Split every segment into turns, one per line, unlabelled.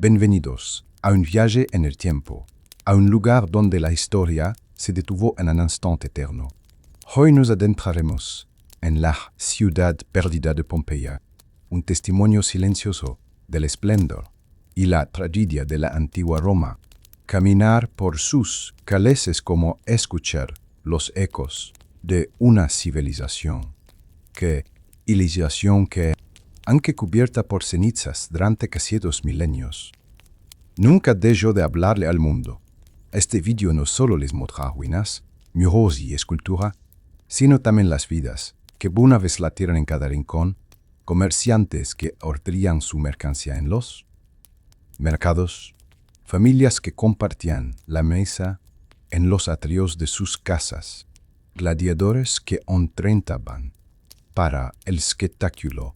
Bienvenidos a un viaje en el tiempo, a un lugar donde la historia se detuvo en un instante eterno. Hoy nos adentraremos en la ciudad perdida de Pompeya, un testimonio silencioso del esplendor y la tragedia de la antigua Roma. Caminar por sus calles es como escuchar los ecos de una civilización que, aunque cubierta por cenizas durante casi 2 milenios, nunca dejó de hablarle al mundo. Este vídeo no solo les muestra ruinas, muros y escultura, sino también las vidas que una vez latieron en cada rincón, comerciantes que ordrían su mercancía en los mercados, familias que compartían la mesa en los atrios de sus casas, gladiadores que entrenaban para el espectáculo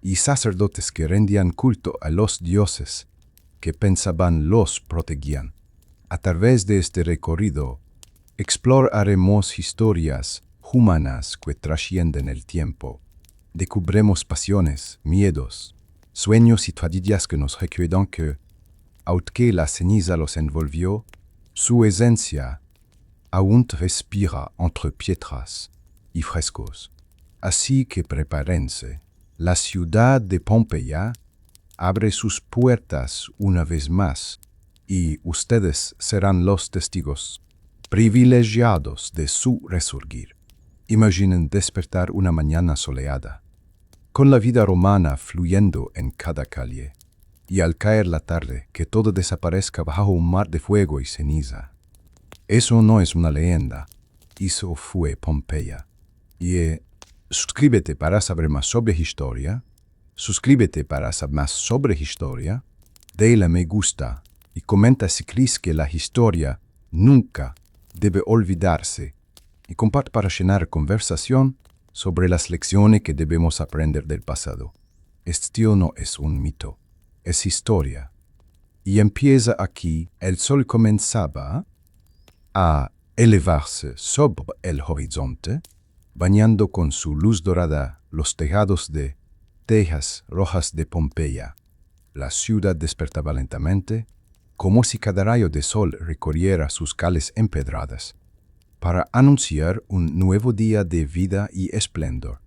y sacerdotes que rendían culto a los dioses que pensaban los protegían. A través de este recorrido, exploraremos historias humanas que trascienden el tiempo. Descubremos pasiones, miedos, sueños y tragedias que nos recuerdan que, aunque la ceniza los envolvió, su esencia aún respira entre piedras y frescos. Así que prepárense. La ciudad de Pompeya abre sus puertas una vez más y ustedes serán los testigos privilegiados de su resurgir. Imaginen despertar una mañana soleada, con la vida romana fluyendo en cada calle, y al caer la tarde que todo desaparezca bajo un mar de fuego y ceniza. Eso no es una leyenda, eso fue Pompeya. Y suscríbete para saber más sobre historia. Suscríbete para saber más sobre historia. Dale me gusta y comenta si crees que la historia nunca debe olvidarse. Y comparte para llenar conversación sobre las lecciones que debemos aprender del pasado. Este no es un mito, es historia. Y empieza aquí. El sol comenzaba a elevarse sobre el horizonte, bañando con su luz dorada los tejados de tejas rojas de Pompeya. La ciudad despertaba lentamente, como si cada rayo de sol recorriera sus calles empedradas, para anunciar un nuevo día de vida y esplendor.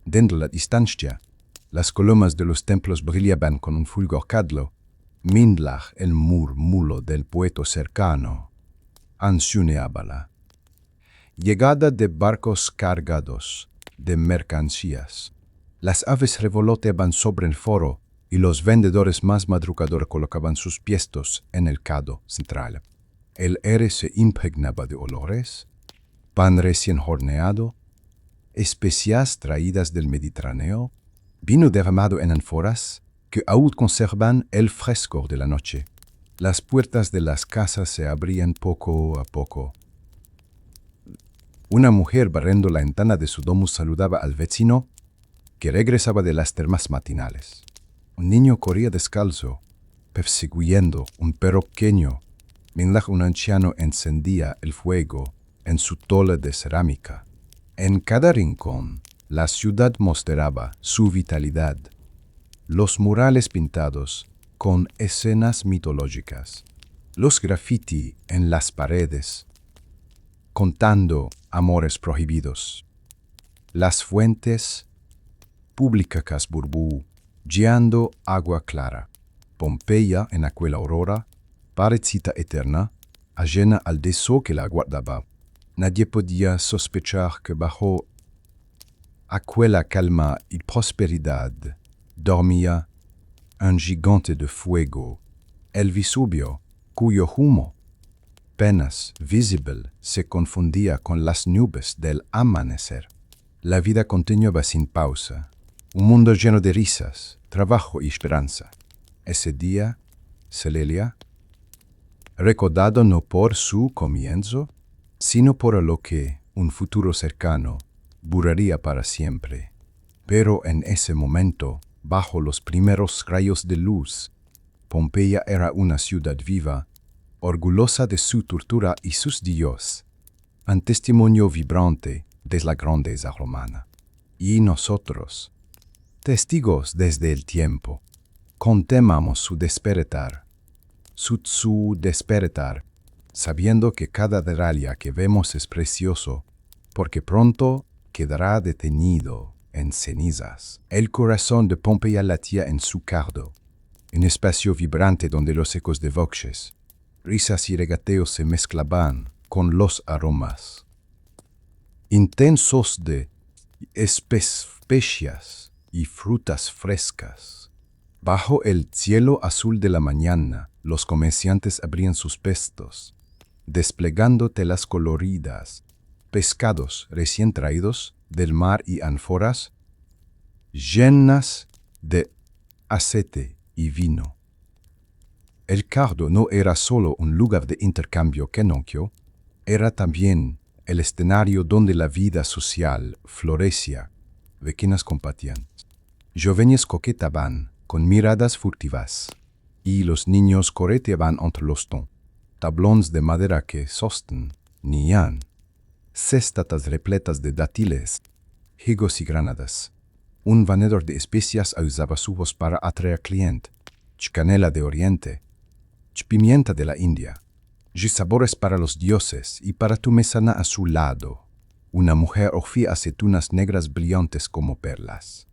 Dentro de la distancia, las columnas de los templos brillaban con un fulgor cálido, mientras el murmullo del puerto cercano anunciaba la llegada de barcos cargados de mercancías. Las aves revoloteaban sobre el foro y los vendedores más madrugadores colocaban sus puestos en el cado central. El aire se impregnaba de olores, pan recién horneado, especias traídas del Mediterráneo, vino derramado en ánforas que aún conservan el frescor de la noche. Las puertas de las casas se abrían poco a poco. Una mujer barriendo la ventana de su domus saludaba al vecino que regresaba de las termas matinales. Un niño corría descalzo, persiguiendo un perro pequeño, mientras un anciano encendía el fuego en su tola de cerámica. En cada rincón, la ciudad mostraba su vitalidad. Los murales pintados con escenas mitológicas, los graffiti en las paredes, contando amores prohibidos, las fuentes públicas burbujeando agua clara. Pompeya en aquella aurora, parecida eterna, ajena al deseo que la guardaba. Nadie podía sospechar que bajo aquella calma y prosperidad dormía un gigante de fuego, el Vesubio, cuyo humo, apenas visible, se confundía con las nubes del amanecer. La vida continuaba sin pausa, un mundo lleno de risas, trabajo y esperanza. Ese día, Celelia, recordado no por su comienzo, sino por lo que un futuro cercano duraría para siempre. Pero en ese momento, bajo los primeros rayos de luz, Pompeya era una ciudad viva, orgullosa de su cultura y sus dioses, un testimonio vibrante de la grandeza romana. Y nosotros, testigos desde el tiempo, contemplamos su despertar su despertar, sabiendo que cada detalle que vemos es precioso, porque pronto quedará detenido en cenizas. El corazón de Pompeya latía en su cardo, un espacio vibrante donde los ecos de voces, risas y regateos se mezclaban con los aromas intensos de especias y frutas frescas. Bajo el cielo azul de la mañana, los comerciantes abrían sus pestos, desplegando telas coloridas, pescados recién traídos del mar y ánforas llenas de aceite y vino. El cardo no era solo un lugar de intercambio quenonquio, era también el escenario donde la vida social florecía, vecinas compartían. Jóvenes coquetaban con miradas furtivas, y los niños correteaban entre los tablones de madera que sostenían cestas repletas de dátiles, higos y granadas. Un vendedor de especias usaba su voz para atraer clientes, canela de Oriente, pimienta de la India, sabores para los dioses y para tu mesana a su lado. Una mujer ofrecía aceitunas negras brillantes como perlas.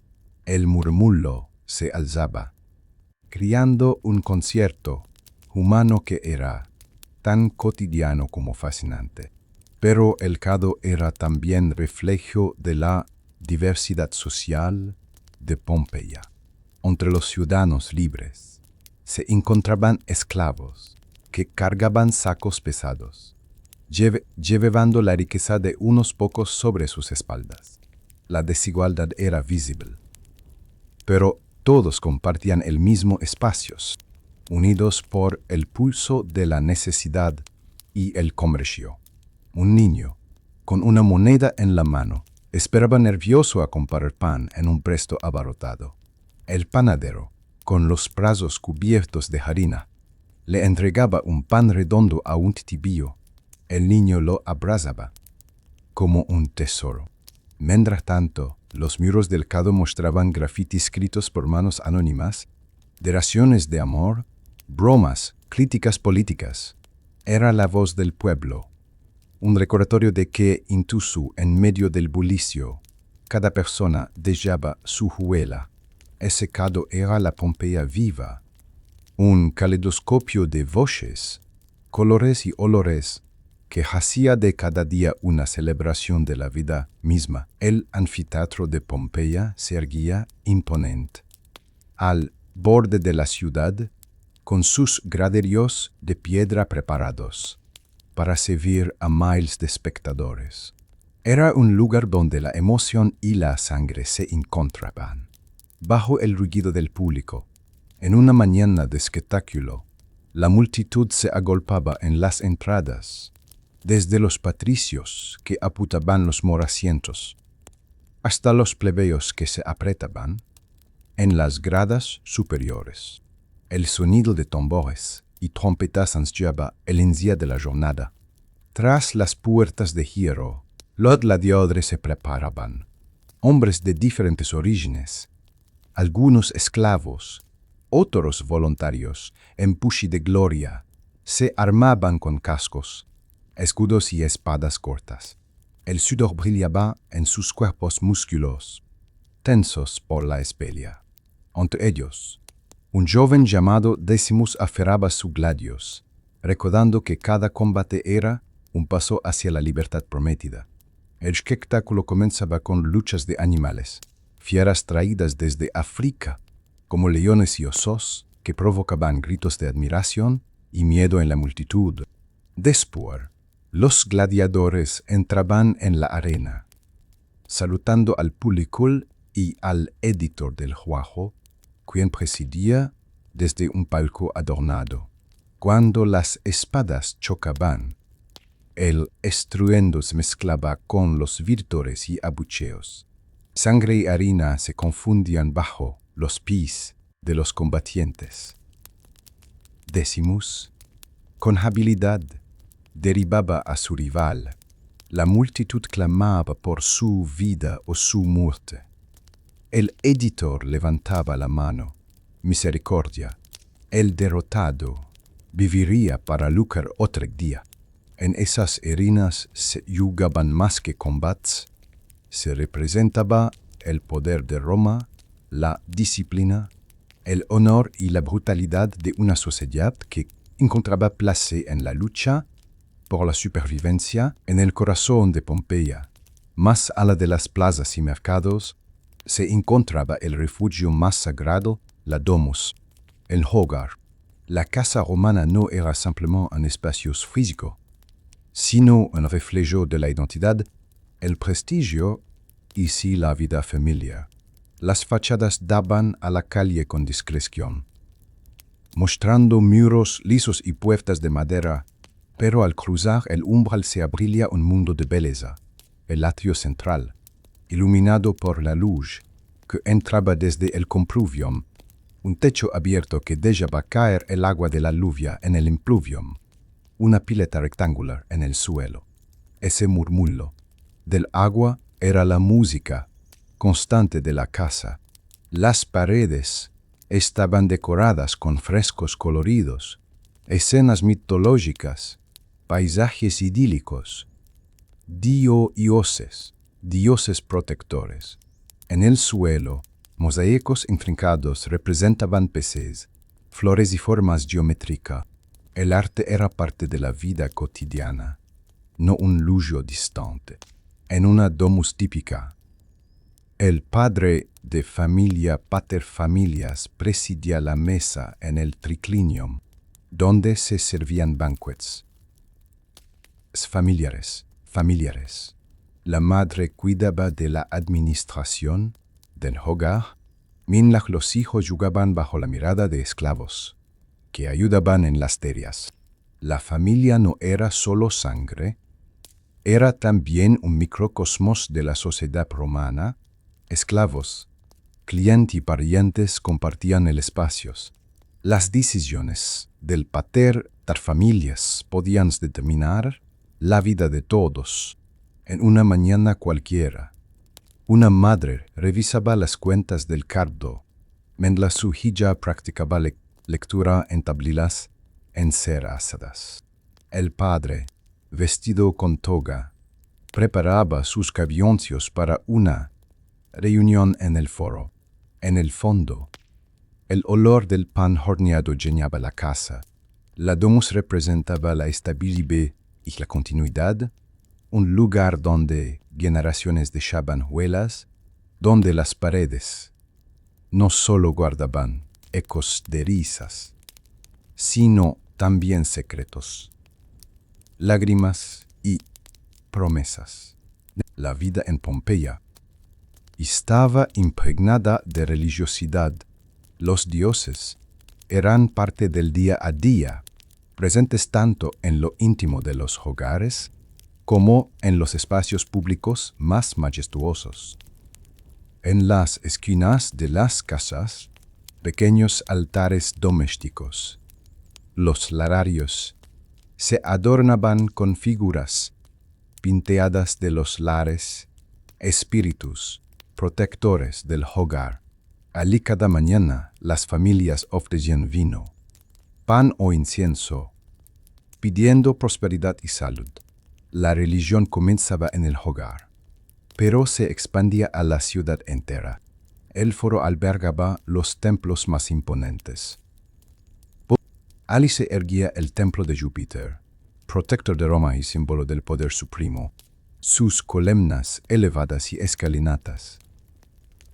El murmullo se alzaba, creando un concierto humano que era tan cotidiano como fascinante. Pero el cardo era también reflejo de la diversidad social de Pompeya. Entre los ciudadanos libres se encontraban esclavos que cargaban sacos pesados, llevando la riqueza de unos pocos sobre sus espaldas. La desigualdad era visible, pero todos compartían el mismo espacio, unidos por el pulso de la necesidad y el comercio. Un niño, con una moneda en la mano, esperaba nervioso a comprar pan en un puesto abarrotado. El panadero, con los brazos cubiertos de harina, le entregaba un pan redondo a un tibio. El niño lo abrazaba como un tesoro. Mientras tanto, los muros del cardo mostraban grafitis escritos por manos anónimas, declaraciones de amor, bromas, críticas políticas. Era la voz del pueblo, un recordatorio de que, incluso en medio del bullicio, cada persona deseaba su huella. Ese cardo era la Pompeya viva, un caleidoscopio de voces, colores y olores que hacía de cada día una celebración de la vida misma. El anfiteatro de Pompeya se erguía imponente al borde de la ciudad, con sus graderíos de piedra preparados para servir a miles de espectadores. Era un lugar donde la emoción y la sangre se encontraban. Bajo el ruido del público, en una mañana de espectáculo, la multitud se agolpaba en las entradas, desde los patricios que apuntaban los morasientos, hasta los plebeyos que se apretaban en las gradas superiores. El sonido de tambores y trompetas anunciaba el inicio de la jornada. Tras las puertas de hierro, los gladiadores se preparaban. Hombres de diferentes orígenes, algunos esclavos, otros voluntarios, en pushi de gloria, se armaban con cascos, escudos y espadas cortas. El sudor brillaba en sus cuerpos musculosos, tensos por la espelea. Entre ellos, un joven llamado Decimus aferraba sus gladios, recordando que cada combate era un paso hacia la libertad prometida. El espectáculo comenzaba con luchas de animales, fieras traídas desde África, como leones y osos, que provocaban gritos de admiración y miedo en la multitud. Después, los gladiadores entraban en la arena, saludando al público y al editor del juego, quien presidía desde un palco adornado. Cuando las espadas chocaban, el estruendo se mezclaba con los vítores y abucheos. Sangre y harina se confundían bajo los pies de los combatientes. Decimus, con habilidad, derribaba a su rival. La multitud clamaba por su vida o su muerte. El editor levantaba la mano. Misericordia. El derrotado viviría para lucrar otro día. En esas arenas se jugaban más que combates, se representaba el poder de Roma, la disciplina, el honor y la brutalidad de una sociedad que encontraba placer en la lucha por la supervivencia en el corazón de Pompeya. Más allá de las plazas y mercados, se encontraba el refugio más sagrado, la domus, el hogar. La casa romana no era simplemente un espacio físico, sino un reflejo de la identidad, el prestigio y sí la vida familiar. Las fachadas daban a la calle con discreción, mostrando muros lisos y puertas de madera, pero al cruzar el umbral se abría un mundo de belleza, el atrio central, iluminado por la luz que entraba desde el compluvium, un techo abierto que dejaba caer el agua de la lluvia en el impluvium, una pileta rectangular en el suelo. Ese murmullo del agua era la música constante de la casa. Las paredes estaban decoradas con frescos coloridos, escenas mitológicas, paisajes idílicos, dioses protectores. En el suelo, mosaicos intrincados representaban peces, flores y formas geométricas. El arte era parte de la vida cotidiana, no un lujo distante. En una domus típica, el padre de familia paterfamilias presidía la mesa en el triclinium, donde se servían banquets. Familiares. La madre cuidaba de la administración del hogar, mientras los hijos jugaban bajo la mirada de esclavos, que ayudaban en las tareas. La familia no era solo sangre, era también un microcosmos de la sociedad romana. Esclavos, clientes y parientes compartían el espacio. Las decisiones del pater familias podían determinar la vida de todos. En una mañana cualquiera, una madre revisaba las cuentas del cardo, mientras su hija practicaba lectura en tablitas enceradas. El padre, vestido con toga, preparaba sus cabioncios para una reunión en el foro. En el fondo, el olor del pan horneado llenaba la casa. La domus representaba la estabilidad y la continuidad, un lugar donde generaciones dejaban huellas, donde las paredes no solo guardaban ecos de risas, sino también secretos, lágrimas y promesas. La vida en Pompeya estaba impregnada de religiosidad. Los dioses eran parte del día a día, presentes tanto en lo íntimo de los hogares como en los espacios públicos más majestuosos. En las esquinas de las casas, pequeños altares domésticos. Los lararios se adornaban con figuras pintadas de los lares, espíritus protectores del hogar. Allí cada mañana las familias ofrecían vino, pan o incienso, pidiendo prosperidad y salud. La religión comenzaba en el hogar, pero se expandía a la ciudad entera. El foro albergaba los templos más imponentes. Allí se erguía el templo de Júpiter, protector de Roma y símbolo del poder supremo, sus columnas elevadas y escalinatas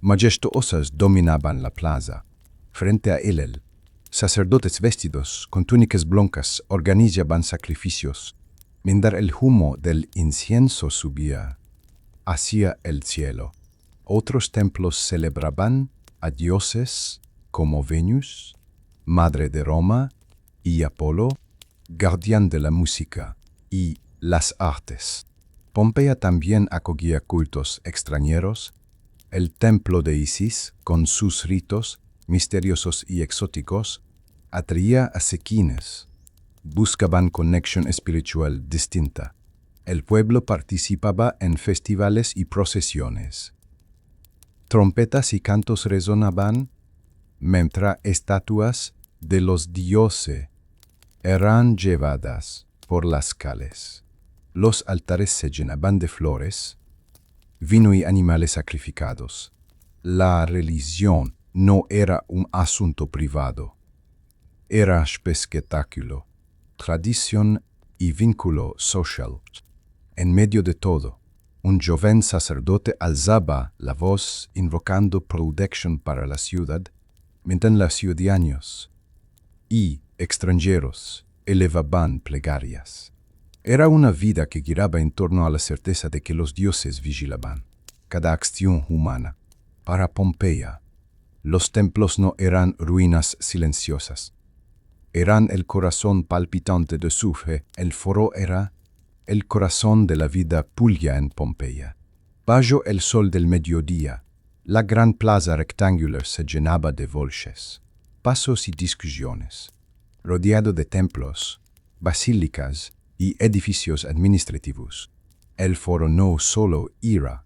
majestuosas dominaban la plaza. Frente a él, sacerdotes vestidos con túnicas blancas organizaban sacrificios, mientras el humo del incienso subía hacia el cielo. Otros templos celebraban a dioses como Venus, madre de Roma, y Apolo, guardián de la música y las artes. Pompeya también acogía cultos extranjeros. El templo de Isis, con sus ritos misteriosos y exóticos, atraía a quienes buscaban conexión espiritual distinta. El pueblo participaba en festivales y procesiones. Trompetas y cantos resonaban, mientras estatuas de los dioses eran llevadas por las calles. Los altares se llenaban de flores, vino y animales sacrificados. La religión no era un asunto privado. Era espectáculo, tradición y vínculo social. En medio de todo, un joven sacerdote alzaba la voz invocando protección para la ciudad, mientras los ciudadanos y extranjeros elevaban plegarias. Era una vida que giraba en torno a la certeza de que los dioses vigilaban cada acción humana. Para Pompeya, los templos no eran ruinas silenciosas. Eran el corazón palpitante de su fe. El foro era el corazón de la vida pulía en Pompeya. Bajo el sol del mediodía, la gran plaza rectangular se llenaba de volches, pasos y discusiones. Rodeado de templos, basílicas y edificios administrativos, el foro no solo era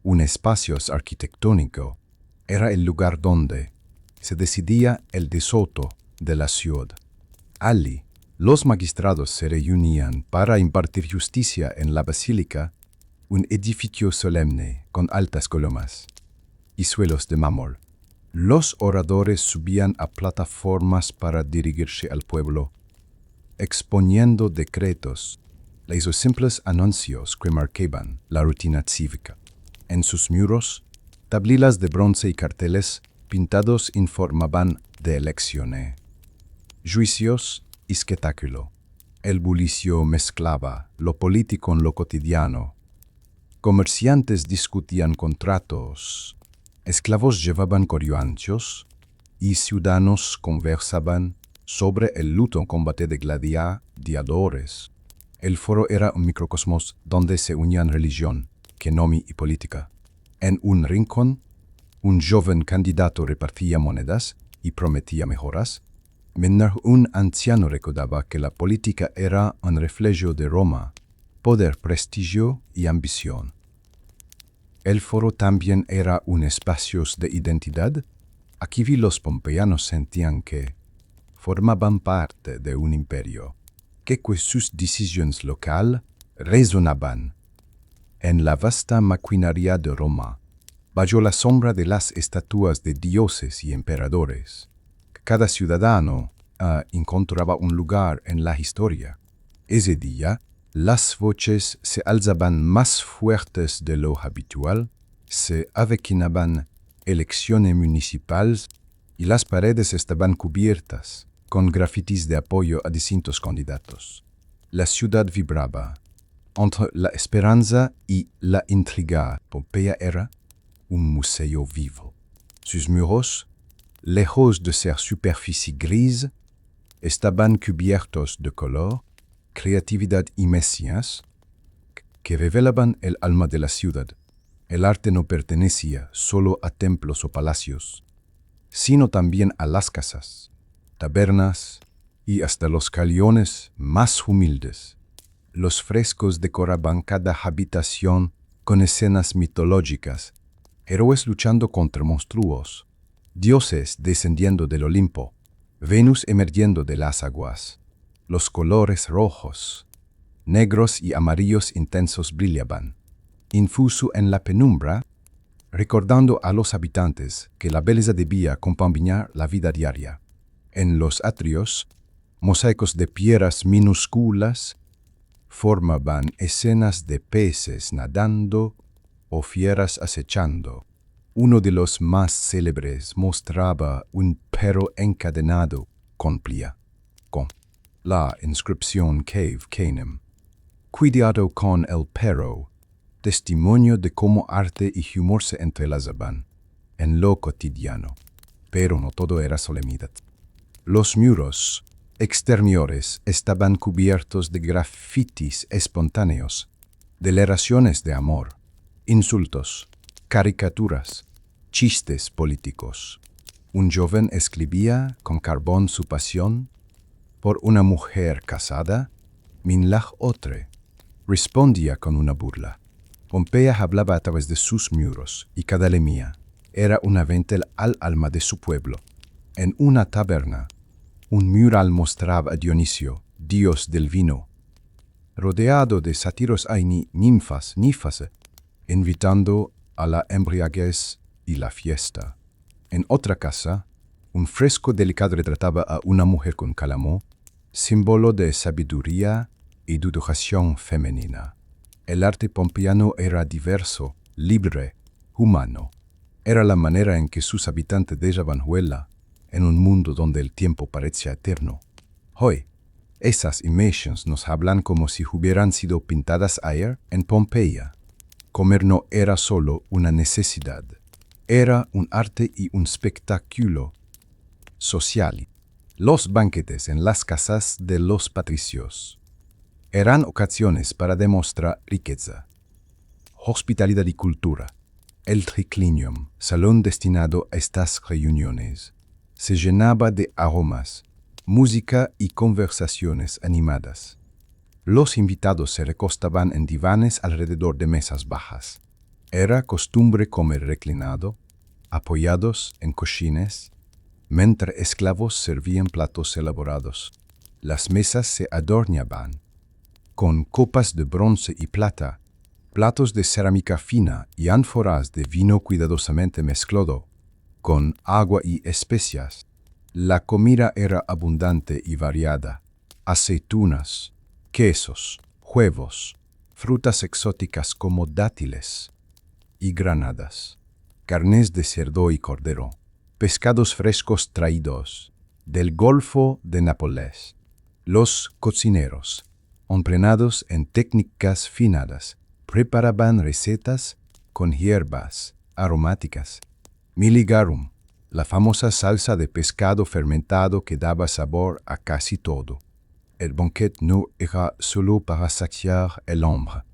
un espacio arquitectónico, era el lugar donde se decidía el destino de la ciudad. Allí, los magistrados se reunían para impartir justicia en la basílica, un edificio solemne con altas colomas y suelos de mármol. Los oradores subían a plataformas para dirigirse al pueblo, exponiendo decretos, los simples anuncios que marcaban la rutina cívica. En sus muros, tablitas de bronce y carteles pintados informaban de elecciones, juicios y espectáculo. El bullicio mezclaba lo político con lo cotidiano. Comerciantes discutían contratos, esclavos llevaban corioanchos y ciudadanos conversaban sobre el luto combate de gladiadores. El foro era un microcosmos donde se unían religión, economía y política. En un rincón, un joven candidato repartía monedas y prometía mejoras, mientras un anciano recordaba que la política era un reflejo de Roma, poder, prestigio y ambición. El foro también era un espacio de identidad. Aquí los pompeyanos sentían que formaban parte de un imperio, que sus decisiones locales resonaban en la vasta maquinaria de Roma, bajo la sombra de las estatuas de dioses y emperadores. Cada ciudadano encontraba un lugar en la historia. Ese día, las voces se alzaban más fuertes de lo habitual, se avecinaban elecciones municipales y las paredes estaban cubiertas con grafitis de apoyo a distintos candidatos. La ciudad vibraba. Entre la esperanza y la intriga, Pompeya era un museo vivo. Sus muros, lejos de ser superficie gris, estaban cubiertos de color, creatividad y mesías que revelaban el alma de la ciudad. El arte no pertenecía solo a templos o palacios, sino también a las casas, tabernas y hasta los callejones más humildes. Los frescos decoraban cada habitación con escenas mitológicas, héroes luchando contra monstruos, dioses descendiendo del Olimpo, Venus emergiendo de las aguas. Los colores rojos, negros y amarillos intensos brillaban, infuso en la penumbra, recordando a los habitantes que la belleza debía acompañar la vida diaria. En los atrios, mosaicos de piedras minúsculas formaban escenas de peces nadando o fieras acechando. Uno de los más célebres mostraba un perro encadenado con la inscripción Cave Canem. Cuidado con el perro, testimonio de cómo arte y humor se entrelazaban en lo cotidiano. Pero no todo era solemnidad. Los muros exteriores estaban cubiertos de grafitis espontáneos, declaraciones de amor, insultos, caricaturas, chistes políticos. Un joven escribía con carbón su pasión por una mujer casada, mientras otra respondía con una burla. Pompeya hablaba a través de sus muros y cada lemía era una ventana al alma de su pueblo. En una taberna, Un mural mostraba a Dionisio, dios del vino, rodeado de sátiros y ninfas, invitando a la embriaguez y la fiesta. En otra casa, un fresco delicado retrataba a una mujer con cálamo, símbolo de sabiduría y educación femenina. El arte pompeyano era diverso, libre, humano. Era la manera en que sus habitantes daban vuelta en un mundo donde el tiempo parecía eterno. Hoy, esas imágenes nos hablan como si hubieran sido pintadas ayer en Pompeya. Comer no era solo una necesidad, era un arte y un espectáculo social. Los banquetes en las casas de los patricios eran ocasiones para demostrar riqueza, hospitalidad y cultura. El triclinium, salón destinado a estas reuniones, se llenaba de aromas, música y conversaciones animadas. Los invitados se recostaban en divanes alrededor de mesas bajas. Era costumbre comer reclinado, apoyados en cojines, mientras esclavos servían platos elaborados. Las mesas se adornaban con copas de bronce y plata, platos de cerámica fina y ánforas de vino cuidadosamente mezclado con agua y especias. La comida era abundante y variada: aceitunas, quesos, huevos, frutas exóticas como dátiles y granadas, carnes de cerdo y cordero, pescados frescos traídos del Golfo de Nápoles. Los cocineros, entrenados en técnicas finadas, preparaban recetas con hierbas aromáticas. Miligarum, la famosa salsa de pescado fermentado que daba sabor a casi todo. El banquete no era solo para saciar el hambre.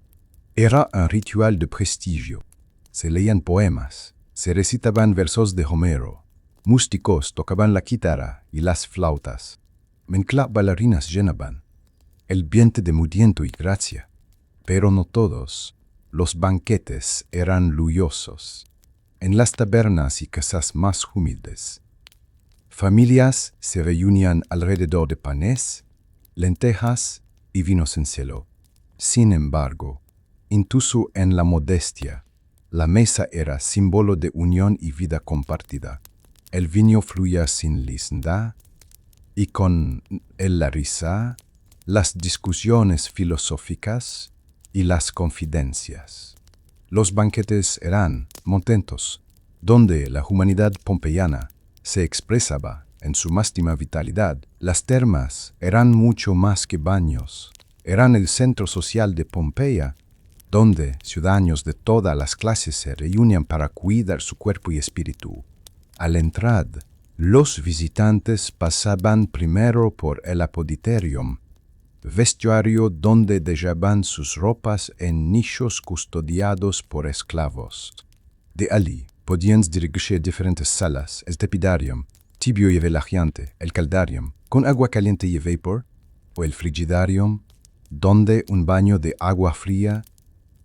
Era un ritual de prestigio. Se leían poemas, se recitaban versos de Homero. Músicos tocaban la guitarra y las flautas. Mencla bailarinas llenaban el ambiente de movimiento y gracia. Pero no todos los banquetes eran lujosos. En las tabernas y casas más humildes, familias se reunían alrededor de panes, lentejas y vinos en cielo. Sin embargo, incluso en la modestia, la mesa era símbolo de unión y vida compartida. El vino fluía sin licencia, y con él la risa, las discusiones filosóficas y las confidencias. Los banquetes eran momentos donde la humanidad pompeyana se expresaba en su máxima vitalidad. Las termas eran mucho más que baños. Eran el centro social de Pompeya, donde ciudadanos de todas las clases se reunían para cuidar su cuerpo y espíritu. Al entrar, los visitantes pasaban primero por el apoditerium, vestuario donde dejaban sus ropas en nichos custodiados por esclavos. De allí podían dirigirse a diferentes salas: el tepidarium, tibio y relajiante, el caldarium, con agua caliente y vapor, o el frigidarium, donde un baño de agua fría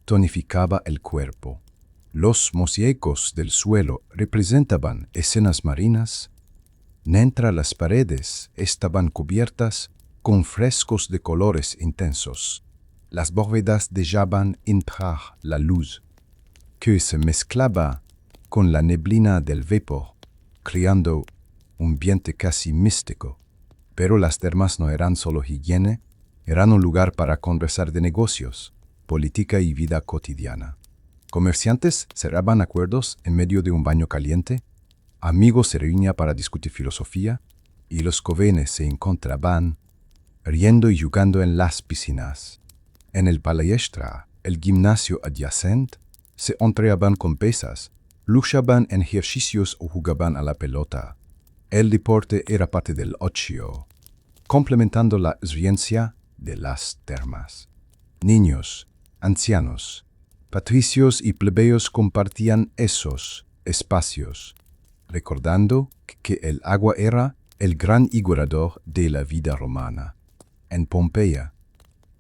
tonificaba el cuerpo. Los mosaicos del suelo representaban escenas marinas, mientras las paredes estaban cubiertas con frescos de colores intensos. Las bóvedas dejaban entrar la luz, que se mezclaba con la neblina del vapor, creando un ambiente casi místico. Pero las termas no eran solo higiene, eran un lugar para conversar de negocios, política y vida cotidiana. Comerciantes cerraban acuerdos en medio de un baño caliente, amigos se reunían para discutir filosofía, y los jóvenes se encontraban riendo y jugando en las piscinas. En el palestra, el gimnasio adyacente, se entrenaban con pesas, luchaban en ejercicios o jugaban a la pelota. El deporte era parte del ocio, complementando la experiencia de las termas. Niños, ancianos, patricios y plebeyos compartían esos espacios, recordando que el agua era el gran igualador de la vida romana. En Pompeya,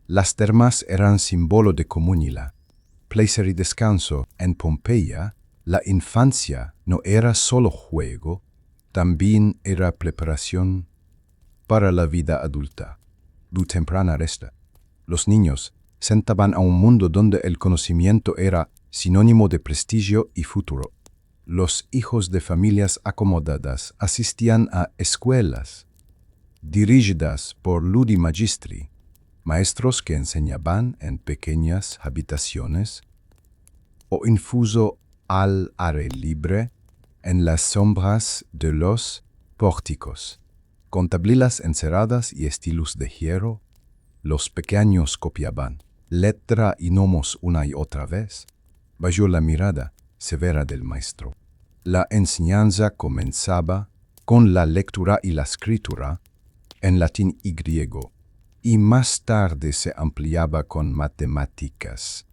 las termas eran símbolo de comunidad, placer y descanso. En Pompeya, la infancia no era solo juego, también era preparación para la vida adulta. Du temprana resta. Los niños sentaban a un mundo donde el conocimiento era sinónimo de prestigio y futuro. Los hijos de familias acomodadas asistían a escuelas dirigidas por ludi magistri, maestros que enseñaban en pequeñas habitaciones o infuso al aire libre en las sombras de los pórticos. Con tablitas encerradas y estilos de hierro, los pequeños copiaban letra y nomos una y otra vez, bajo la mirada severa del maestro. La enseñanza comenzaba con la lectura y la escritura en latín y griego, y más tarde se ampliaba con matemáticas,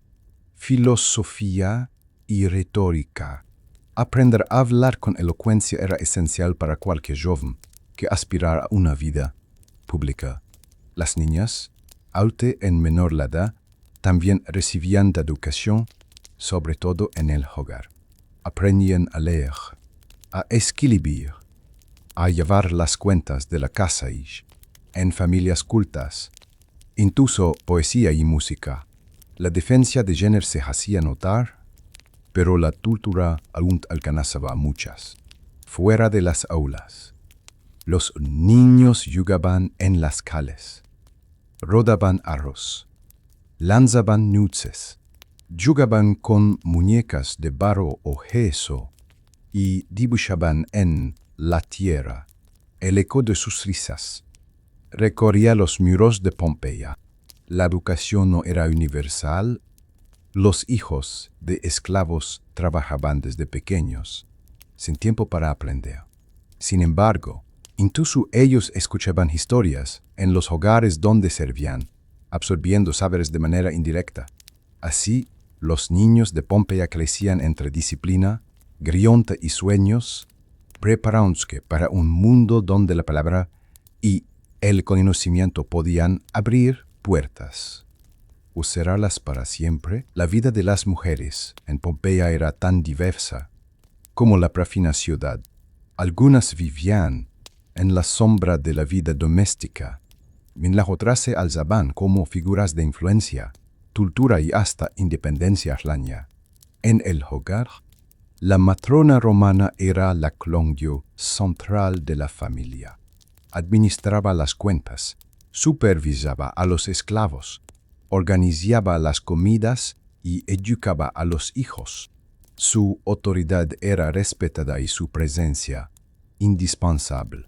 filosofía y retórica. Aprender a hablar con elocuencia era esencial para cualquier joven que aspirara a una vida pública. Las niñas, aunque en menor la edad, también recibían de educación, sobre todo en el hogar. Aprendían a leer, a escribir, a llevar las cuentas de la casa y, en familias cultas, incluso poesía y música. La diferencia de género se hacía notar, pero la cultura aún alcanzaba a muchas. Fuera de las aulas, los niños jugaban en las calles, rodaban arroz, lanzaban nueces, jugaban con muñecas de barro o yeso y dibujaban en la tierra el eco de sus risas. Recorría los muros de Pompeya. La educación no era universal. Los hijos de esclavos trabajaban desde pequeños, sin tiempo para aprender. Sin embargo, incluso ellos escuchaban historias en los hogares donde servían, absorbiendo saberes de manera indirecta. Así, los niños de Pompeya crecían entre disciplina, grionta y sueños, preparándose para un mundo donde la palabra y el conocimiento podían abrir puertas o cerrarlas para siempre. La vida de las mujeres en Pompeya era tan diversa como la próxima ciudad. Algunas vivían en la sombra de la vida doméstica, mientras otras se alzaban como figuras de influencia, cultura y hasta independencia aslaña. En el hogar, la matrona romana era la clongio central de la familia. Administraba las cuentas, supervisaba a los esclavos, organizaba las comidas y educaba a los hijos. Su autoridad era respetada y su presencia indispensable.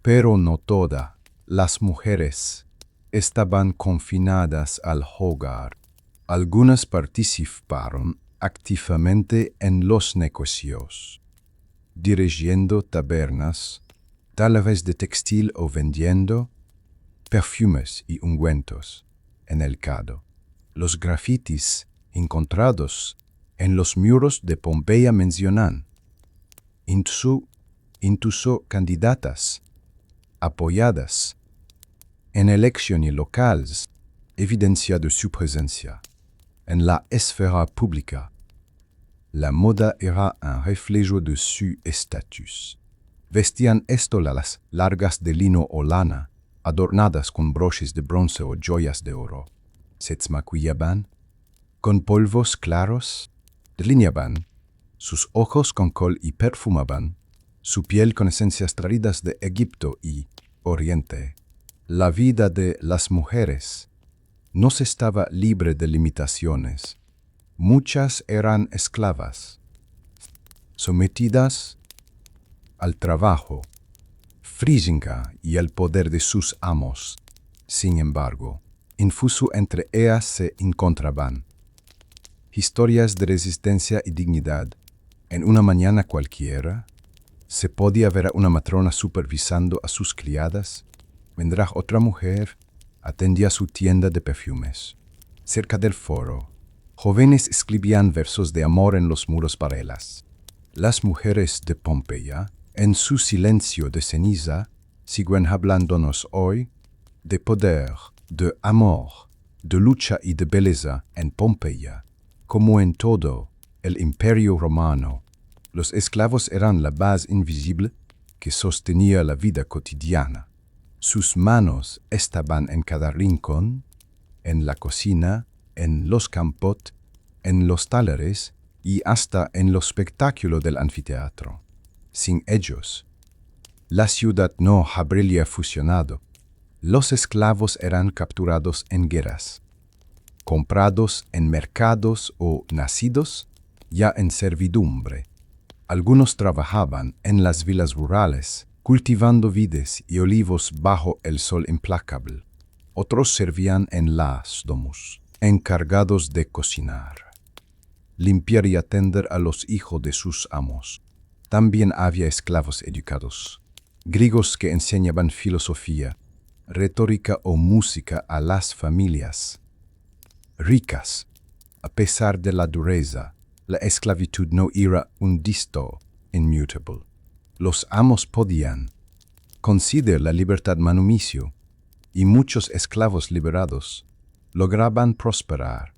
Pero no todas las mujeres estaban confinadas al hogar. Algunas participaron activamente en los negocios, dirigiendo tabernas, tal vez de textil o vendiendo perfumes y ungüentos. En el cado, los grafitis encontrados en los muros de Pompeya mencionan incluso candidatas apoyadas en elecciones locales, evidencia de su presencia. En la esfera pública, la moda era un reflejo de su estatus. Vestían estolas largas de lino o lana, adornadas con broches de bronce o joyas de oro. Se maquillaban con polvos claros, delineaban sus ojos con col y perfumaban su piel con esencias traídas de Egipto y Oriente. La vida de las mujeres no se estaba libre de limitaciones. Muchas eran esclavas, sometidas al trabajo física y al poder de sus amos. Sin embargo, infuso entre ellas se encontraban historias de resistencia y dignidad. En una mañana cualquiera, se podía ver a una matrona supervisando a sus criadas, mientras otra mujer atendía su tienda de perfumes. Cerca del foro, jóvenes escribían versos de amor en los muros para ellas. Las mujeres de Pompeya, en su silencio de ceniza, siguen hablándonos hoy de poder, de amor, de lucha y de belleza en Pompeya, como en todo el Imperio Romano. Los esclavos eran la base invisible que sostenía la vida cotidiana. Sus manos estaban en cada rincón, en la cocina, en los campos, en los talleres y hasta en los espectáculos del anfiteatro. Sin ellos, la ciudad no habría funcionado. Los esclavos eran capturados en guerras, comprados en mercados o nacidos ya en servidumbre. Algunos trabajaban en las villas rurales, cultivando vides y olivos bajo el sol implacable. Otros servían en las domus, encargados de cocinar, limpiar y atender a los hijos de sus amos. También había esclavos educados, griegos que enseñaban filosofía, retórica o música a las familias ricas. A pesar de la dureza, la esclavitud no era un dicto inmutable. Los amos podían conceder la libertad manumicio, y muchos esclavos liberados lograban prosperar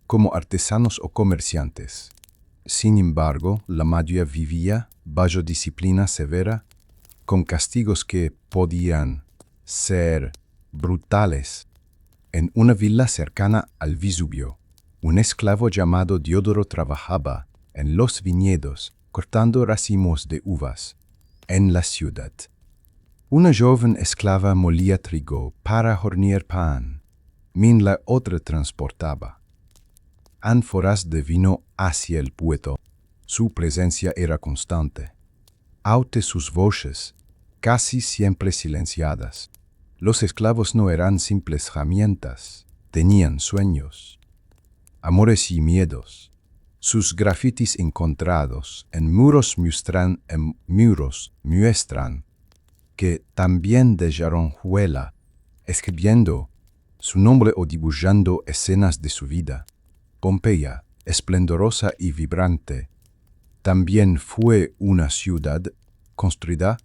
como artesanos o comerciantes. Sin embargo, la mayoría vivía bajo disciplina severa, con castigos que podían ser brutales. En una villa cercana al Vesubio, un esclavo llamado Diodoro trabajaba en los viñedos cortando racimos de uvas. En la ciudad, una joven esclava molía trigo para hornear pan, mientras la otra transportaba ánforas de vino hacia el puerto. Su presencia era constante, aunque sus voces casi siempre silenciadas. Los esclavos no eran simples herramientas, tenían sueños, amores y miedos. Sus grafitis encontrados en muros muestran que también dejaron huella, escribiendo su nombre o dibujando escenas de su vida. Pompeya, esplendorosa y vibrante, también fue una ciudad construida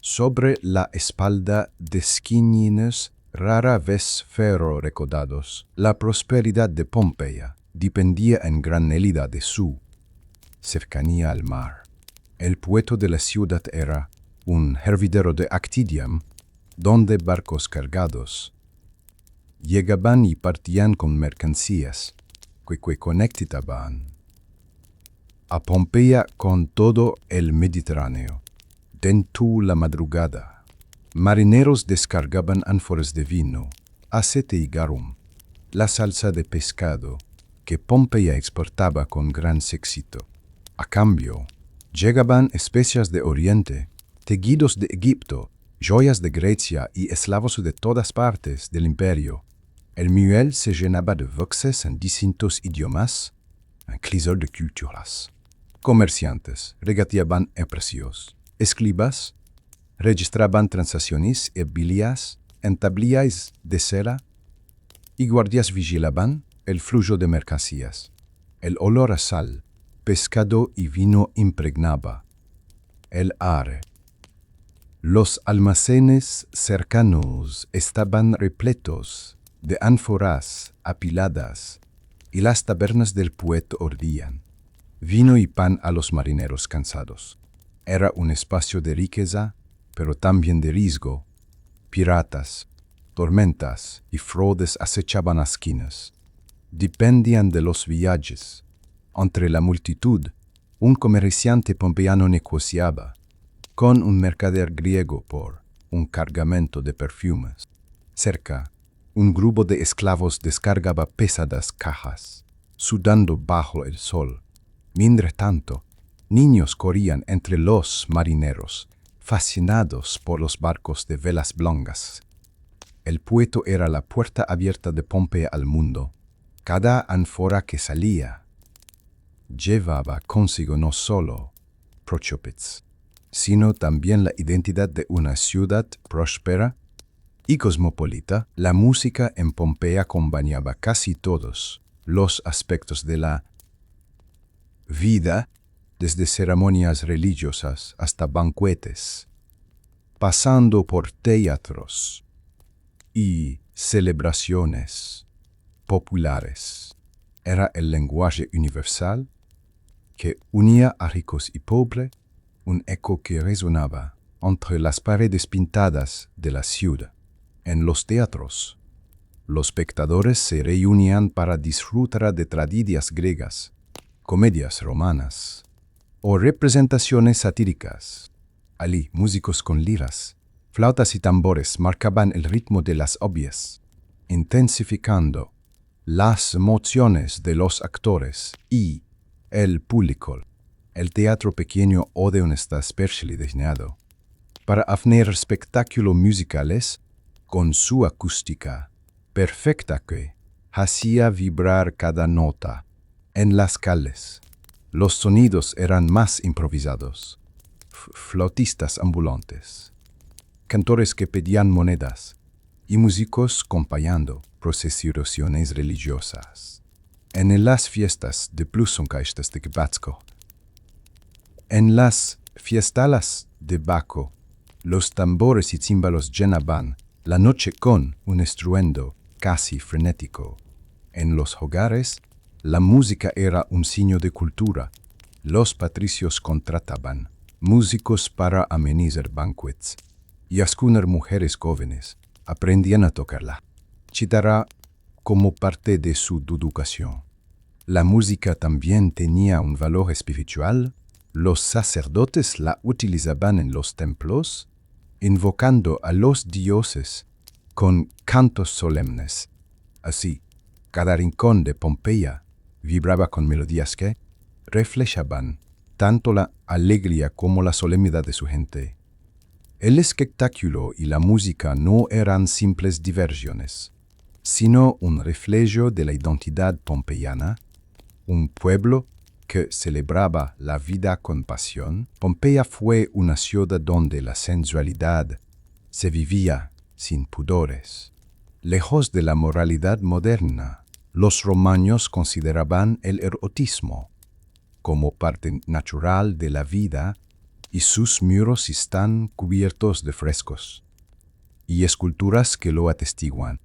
sobre la espalda de esquilines rara vez ferro-recordados. La prosperidad de Pompeya dependía en gran medida de su cercanía al mar. El puerto de la ciudad era un hervidero de Actidium, donde barcos cargados llegaban y partían con mercancías que conectaban a Pompeya con todo el Mediterráneo. Dentro la madrugada, marineros descargaban ánforas de vino, aceite y garum, la salsa de pescado que Pompeya exportaba con gran éxito. A cambio, llegaban especias de Oriente, tejidos de Egipto, joyas de Grecia y esclavos de todas partes del imperio. El muelle se llenaba de voces en distintos idiomas, un crisol de culturas. Comerciantes regateaban en precios. Escribas registraban transacciones y billas en tablillas de cera, y guardias vigilaban el flujo de mercancías. El olor a sal, pescado y vino impregnaba el aire. Los almacenes cercanos estaban repletos de ánforas apiladas, y las tabernas del puerto ordían vino y pan a los marineros cansados. Era un espacio de riqueza, pero también de riesgo. Piratas, tormentas y fraudes acechaban las esquinas. Dependían de los viajes. Entre la multitud, un comerciante pompeyano negociaba con un mercader griego por un cargamento de perfumes. Cerca, un grupo de esclavos descargaba pesadas cajas, sudando bajo el sol. Mientras tanto, niños corrían entre los marineros, fascinados por los barcos de velas blancas. El puerto era la puerta abierta de Pompeya al mundo. Cada ánfora que salía llevaba consigo no solo Prochopets, sino también la identidad de una ciudad próspera y cosmopolita. La música en Pompeya acompañaba casi todos los aspectos de la vida, desde ceremonias religiosas hasta banquetes, pasando por teatros y celebraciones populares. Era el lenguaje universal que unía a ricos y pobres, un eco que resonaba entre las paredes pintadas de la ciudad. En los teatros, los espectadores se reunían para disfrutar de tragedias griegas, comedias romanas o representaciones satíricas. Allí, músicos con liras, flautas y tambores marcaban el ritmo de las obras, intensificando las emociones de los actores y el público. El teatro pequeño Odeon está especialmente diseñado para ofrecer espectáculos musicales con su acústica perfecta que hacía vibrar cada nota. En las calles, los sonidos eran más improvisados. Flautistas ambulantes, cantores que pedían monedas y músicos acompañando procesiones religiosas. En las fiestas de Plusuncaistas de Gebatsko. En las fiestalas de Baco, los tambores y címbalos llenaban la noche con un estruendo casi frenético. En los hogares, la música era un signo de cultura. Los patricios contrataban músicos para amenizar banquets, y algunas mujeres jóvenes aprendían a tocarla chitarra como parte de su educación. La música también tenía un valor espiritual. Los sacerdotes la utilizaban en los templos, invocando a los dioses con cantos solemnes. Así, cada rincón de Pompeya vibraba con melodías que reflejaban tanto la alegría como la solemnidad de su gente. El espectáculo y la música no eran simples diversiones, sino un reflejo de la identidad pompeyana, un pueblo que celebraba la vida con pasión. Pompeya fue una ciudad donde la sensualidad se vivía sin pudores. Lejos de la moralidad moderna, los romanos consideraban el erotismo como parte natural de la vida y sus muros están cubiertos de frescos y esculturas que lo atestiguan.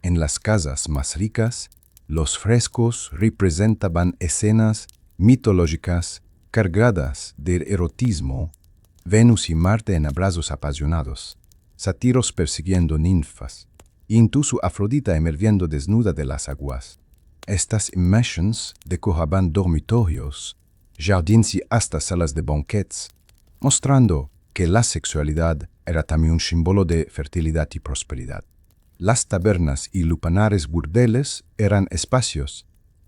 En las casas más ricas, los frescos representaban escenas mitológicas cargadas del erotismo, Venus y Marte en abrazos apasionados, sátiros persiguiendo ninfas, incluso Afrodita emergiendo desnuda de las aguas. Estas imágenes decoraban dormitorios, jardines y hasta salas de banquetes, mostrando que la sexualidad era también un símbolo de fertilidad y prosperidad. Las tabernas y lupanares burdeles eran espacios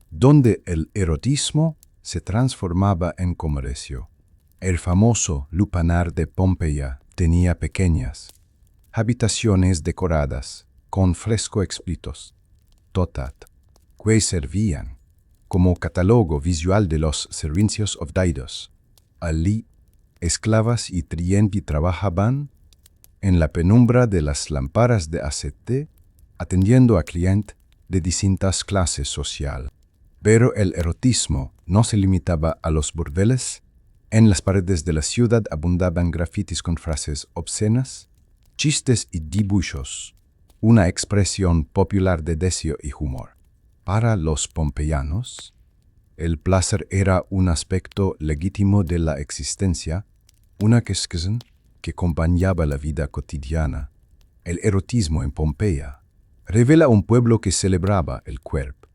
donde el erotismo se transformaba en comercio. El famoso lupanar de Pompeya tenía pequeñas habitaciones decoradas con frescos explícitos, totat, que servían como catálogo visual de los servicios ofrecidos. Allí, esclavas y clientes trabajaban en la penumbra de las lámparas de aceite, atendiendo a clientes de distintas clases sociales. Pero el erotismo no se limitaba a los burdeles. En las paredes de la ciudad abundaban grafitis con frases obscenas, chistes y dibujos, una expresión popular de deseo y humor. Para los pompeyanos, el placer era un aspecto legítimo de la existencia, una cuestión que acompañaba la vida cotidiana. El erotismo en Pompeya revela un pueblo que celebraba el cuerpo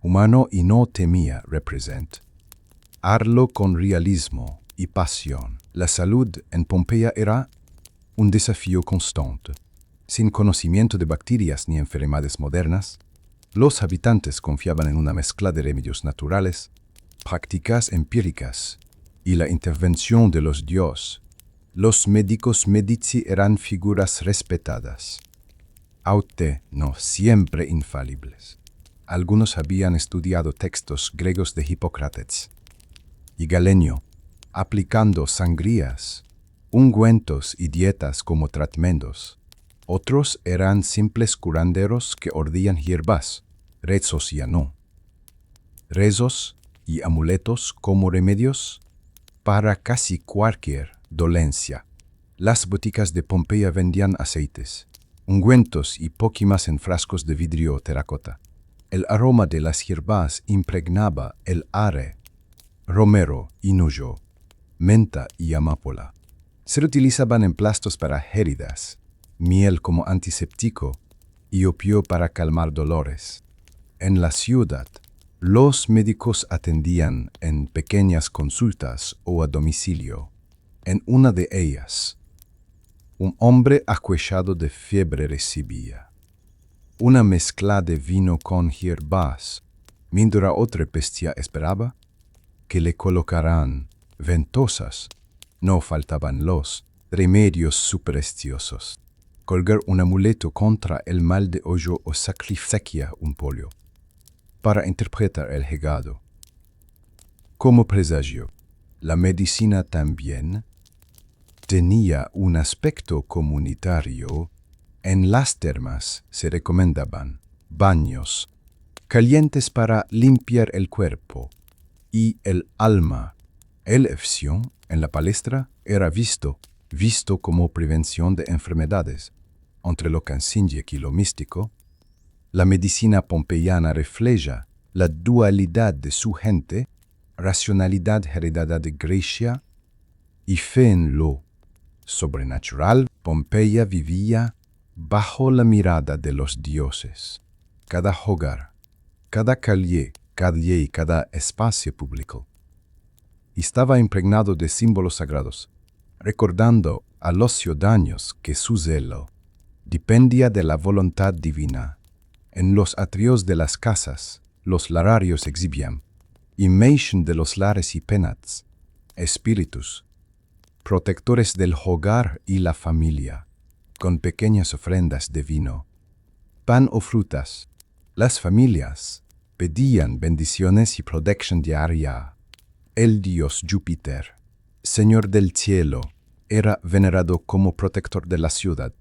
humano y no temía representarlo con realismo y pasión. La salud en Pompeya era un desafío constante. Sin conocimiento de bacterias ni enfermedades modernas, los habitantes confiaban en una mezcla de remedios naturales, prácticas empíricas y la intervención de los dioses. Los médicos medici eran figuras respetadas, aunque no siempre infalibles. Algunos habían estudiado textos griegos de Hipócrates y Galenio, aplicando sangrías, ungüentos y dietas como tratamientos. Otros eran simples curanderos que ordían hierbas, rezos y amuletos como remedios para casi cualquier dolencia. Las boticas de Pompeya vendían aceites, ungüentos y pócimas en frascos de vidrio o terracota. El aroma de las hierbas impregnaba el aire, romero, hinojo, menta y amapola. Se utilizaban emplastos para heridas, miel como antiséptico y opio para calmar dolores. En la ciudad, los médicos atendían en pequeñas consultas o a domicilio. En una de ellas, un hombre acuechado de fiebre recibía una mezcla de vino con hierbas, mientras otra bestia esperaba que le colocaran ventosas. No faltaban los remedios supersticiosos. Colgar un amuleto contra el mal de hoyo o sacrificar un pollo para interpretar el legado. Como presagio, la medicina también tenía un aspecto comunitario. En las termas se recomendaban baños calientes para limpiar el cuerpo y el alma. El ejercicio en la palestra era visto como prevención de enfermedades. Entre lo cancíngico y lo místico, la medicina pompeyana refleja la dualidad de su gente, racionalidad heredada de Grecia y fe en lo sobrenatural. Pompeya vivía bajo la mirada de los dioses. Cada hogar, cada calle y cada espacio público estaba impregnado de símbolos sagrados, recordando a los ciudadanos que su celo dependía de la voluntad divina. En los atrios de las casas, los lararios exhibían imagen de los lares y penates, espíritus, protectores del hogar y la familia, con pequeñas ofrendas de vino, pan o frutas. Las familias pedían bendiciones y protección diaria. El dios Júpiter, señor del cielo, era venerado como protector de la ciudad.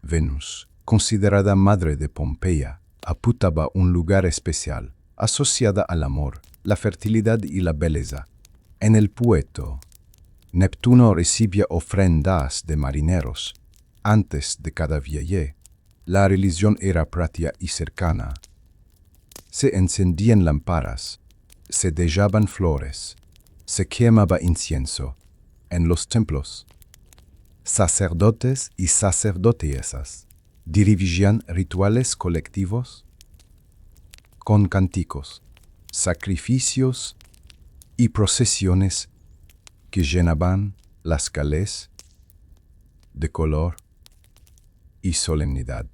Venus, considerada madre de Pompeya, ocupaba un lugar especial, asociada al amor, la fertilidad y la belleza. En el puerto, Neptuno recibía ofrendas de marineros. Antes de cada viaje, la religión era práctica y cercana. Se encendían lámparas, se dejaban flores, se quemaba incienso. En los templos, sacerdotes y sacerdotesas dirigían rituales colectivos con cánticos, sacrificios y procesiones que llenaban las calles de color y solemnidad.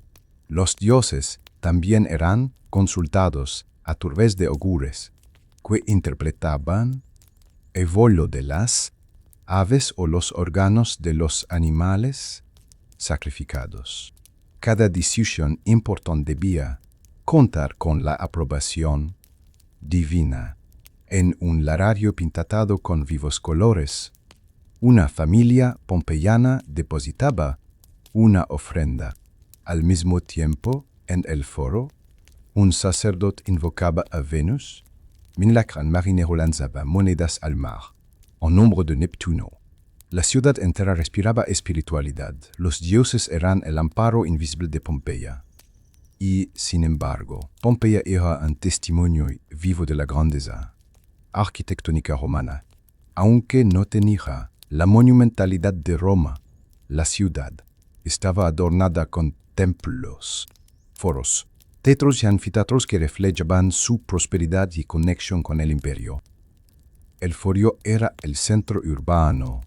Los dioses también eran consultados a través de augures, que interpretaban el vuelo de las aves o los órganos de los animales sacrificados. Cada decisión importante debía contar con la aprobación divina. En un larario pintado con vivos colores, una familia pompeyana depositaba una ofrenda. Al mismo tiempo, en el foro, un sacerdote invocaba a Venus, mientras que un marinero lanzaba monedas al mar, en nombre de Neptuno. La ciudad entera respiraba espiritualidad. Los dioses eran el amparo invisible de Pompeya. Y, sin embargo, Pompeya era un testimonio vivo de la grandeza arquitectónica romana. Aunque no tenía la monumentalidad de Roma, la ciudad estaba adornada con templos, foros, teatros y anfiteatros que reflejaban su prosperidad y conexión con el imperio. El foro era el centro urbano,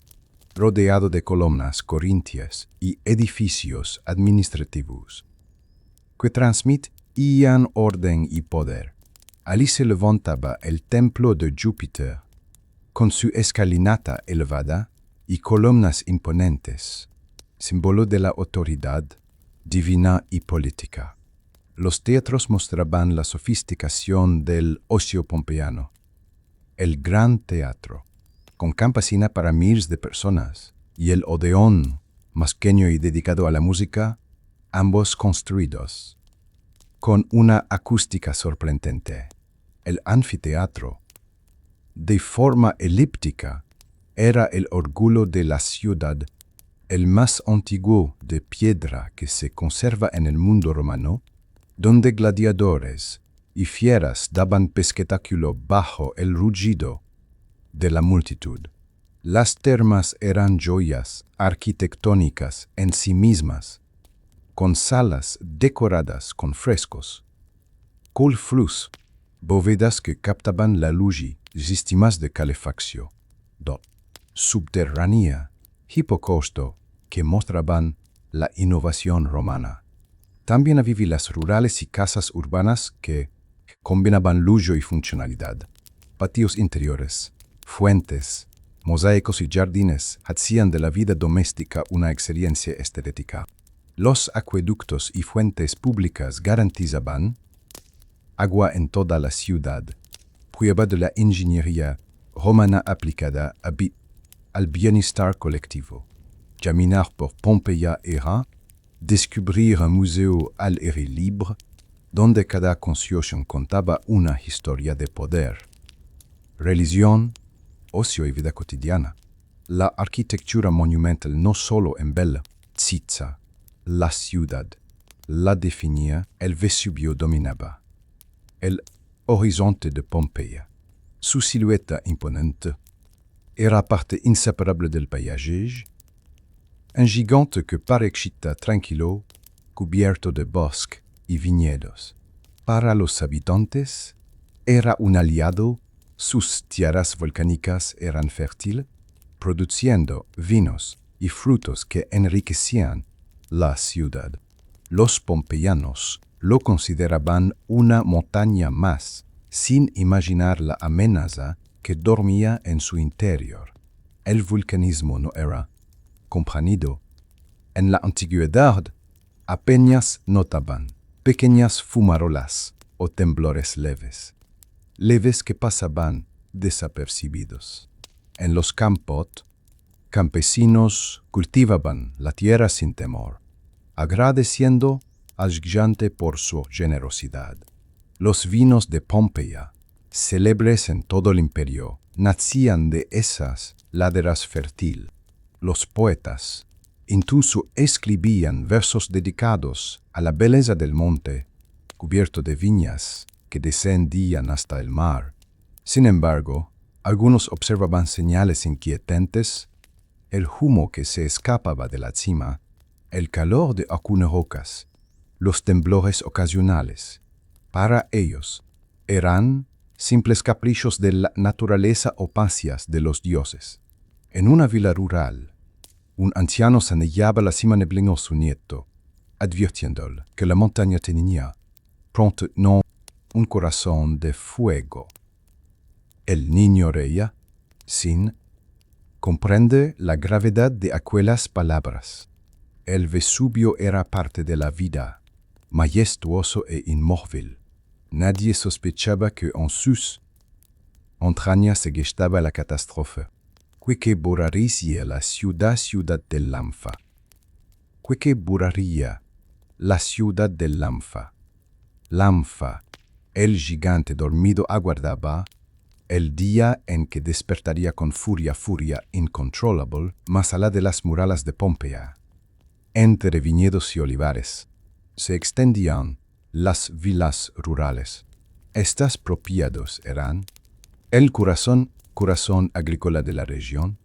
rodeado de columnas corintias y edificios administrativos que transmitían orden y poder. Allí se levantaba el templo de Júpiter, con su escalinata elevada y columnas imponentes, símbolo de la autoridad divina y política. Los teatros mostraban la sofisticación del ocio pompeyano. El gran teatro, con campesina para miles de personas, y el Odeón, más pequeño y dedicado a la música, ambos construidos con una acústica sorprendente. El anfiteatro, de forma elíptica, era el orgullo de la ciudad, el más antiguo de piedra que se conserva en el mundo romano, donde gladiadores y fieras daban espectáculo bajo el rugido de la multitud. Las termas eran joyas arquitectónicas en sí mismas, con salas decoradas con frescos, colflus, bóvedas que captaban la luz y sistemas de calefacción, subterránea, hipocosto, que mostraban la innovación romana. También había las rurales y casas urbanas que combinaban lujo y funcionalidad. Patios interiores, fuentes, mosaicos y jardines hacían de la vida doméstica una experiencia estética. Los acueductos y fuentes públicas garantizaban agua en toda la ciudad, prueba de la ingeniería romana aplicada al bienestar colectivo. Caminar por Pompeya era descubrir un museo al aire libre, donde cada construcción contaba una historia de poder, religión, ocio y vida cotidiana. La arquitectura monumental no solo embella Tzitza, la ciudad, la definía, el Vesubio dominaba el horizonte de Pompeya. Su silueta imponente era parte inseparable del paisaje, un gigante que parecía tranquilo, cubierto de bosque y viñedos. Para los habitantes, era un aliado, sus tierras volcánicas eran fértiles, produciendo vinos y frutos que enriquecían la ciudad. Los pompeyanos lo consideraban una montaña más, sin imaginar la amenaza que dormía en su interior. El vulcanismo no era comprendido. En la antigüedad, apenas notaban pequeñas fumarolas o temblores leves que pasaban desapercibidos. En los campos, campesinos cultivaban la tierra sin temor, agradeciendo al gigante por su generosidad. Los vinos de Pompeya, célebres en todo el imperio, nacían de esas laderas fértiles. Los poetas incluso escribían versos dedicados a la belleza del monte, cubierto de viñas que descendían hasta el mar. Sin embargo, algunos observaban señales inquietantes, el humo que se escapaba de la cima, el calor de algunas rocas, los temblores ocasionales. Para ellos, eran simples caprichos de la naturaleza o pancias de los dioses. En una villa rural, un anciano señalaba la cima neblina a su nieto, advirtiéndole que la montaña tenía pronto un corazón de fuego. El niño reía, sin comprender la gravedad de aquellas palabras. El Vesubio era parte de la vida, majestuoso e inmóvil. Nadie sospechaba que en sus entrañas se gestaba la catástrofe. Que borraría la ciudad del Lamfa. Que borraría la ciudad del Lamfa. Lamfa, el gigante dormido aguardaba el día en que despertaría con furia incontrolable más allá de las murallas de Pompeya. Entre viñedos y olivares se extendían las villas rurales. Estas propiedades eran el corazón agrícola de la región,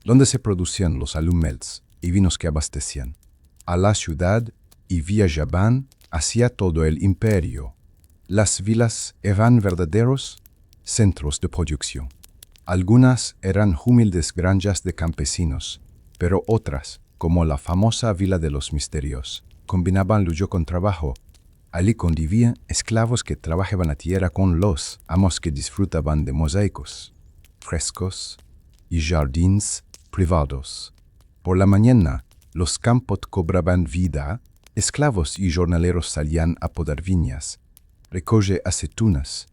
donde se producían los alumels y vinos que abastecían a la ciudad y viajaban hacia todo el imperio. Las villas eran verdaderos centros de producción. Algunas eran humildes granjas de campesinos, pero otras, como la famosa Villa de los Misterios, combinaban lujo con trabajo. Allí convivían esclavos que trabajaban la tierra con los amos que disfrutaban de mosaicos, frescos y jardines privados. Por la mañana, los campos cobraban vida, esclavos y jornaleros salían a podar viñas, recoger aceitunas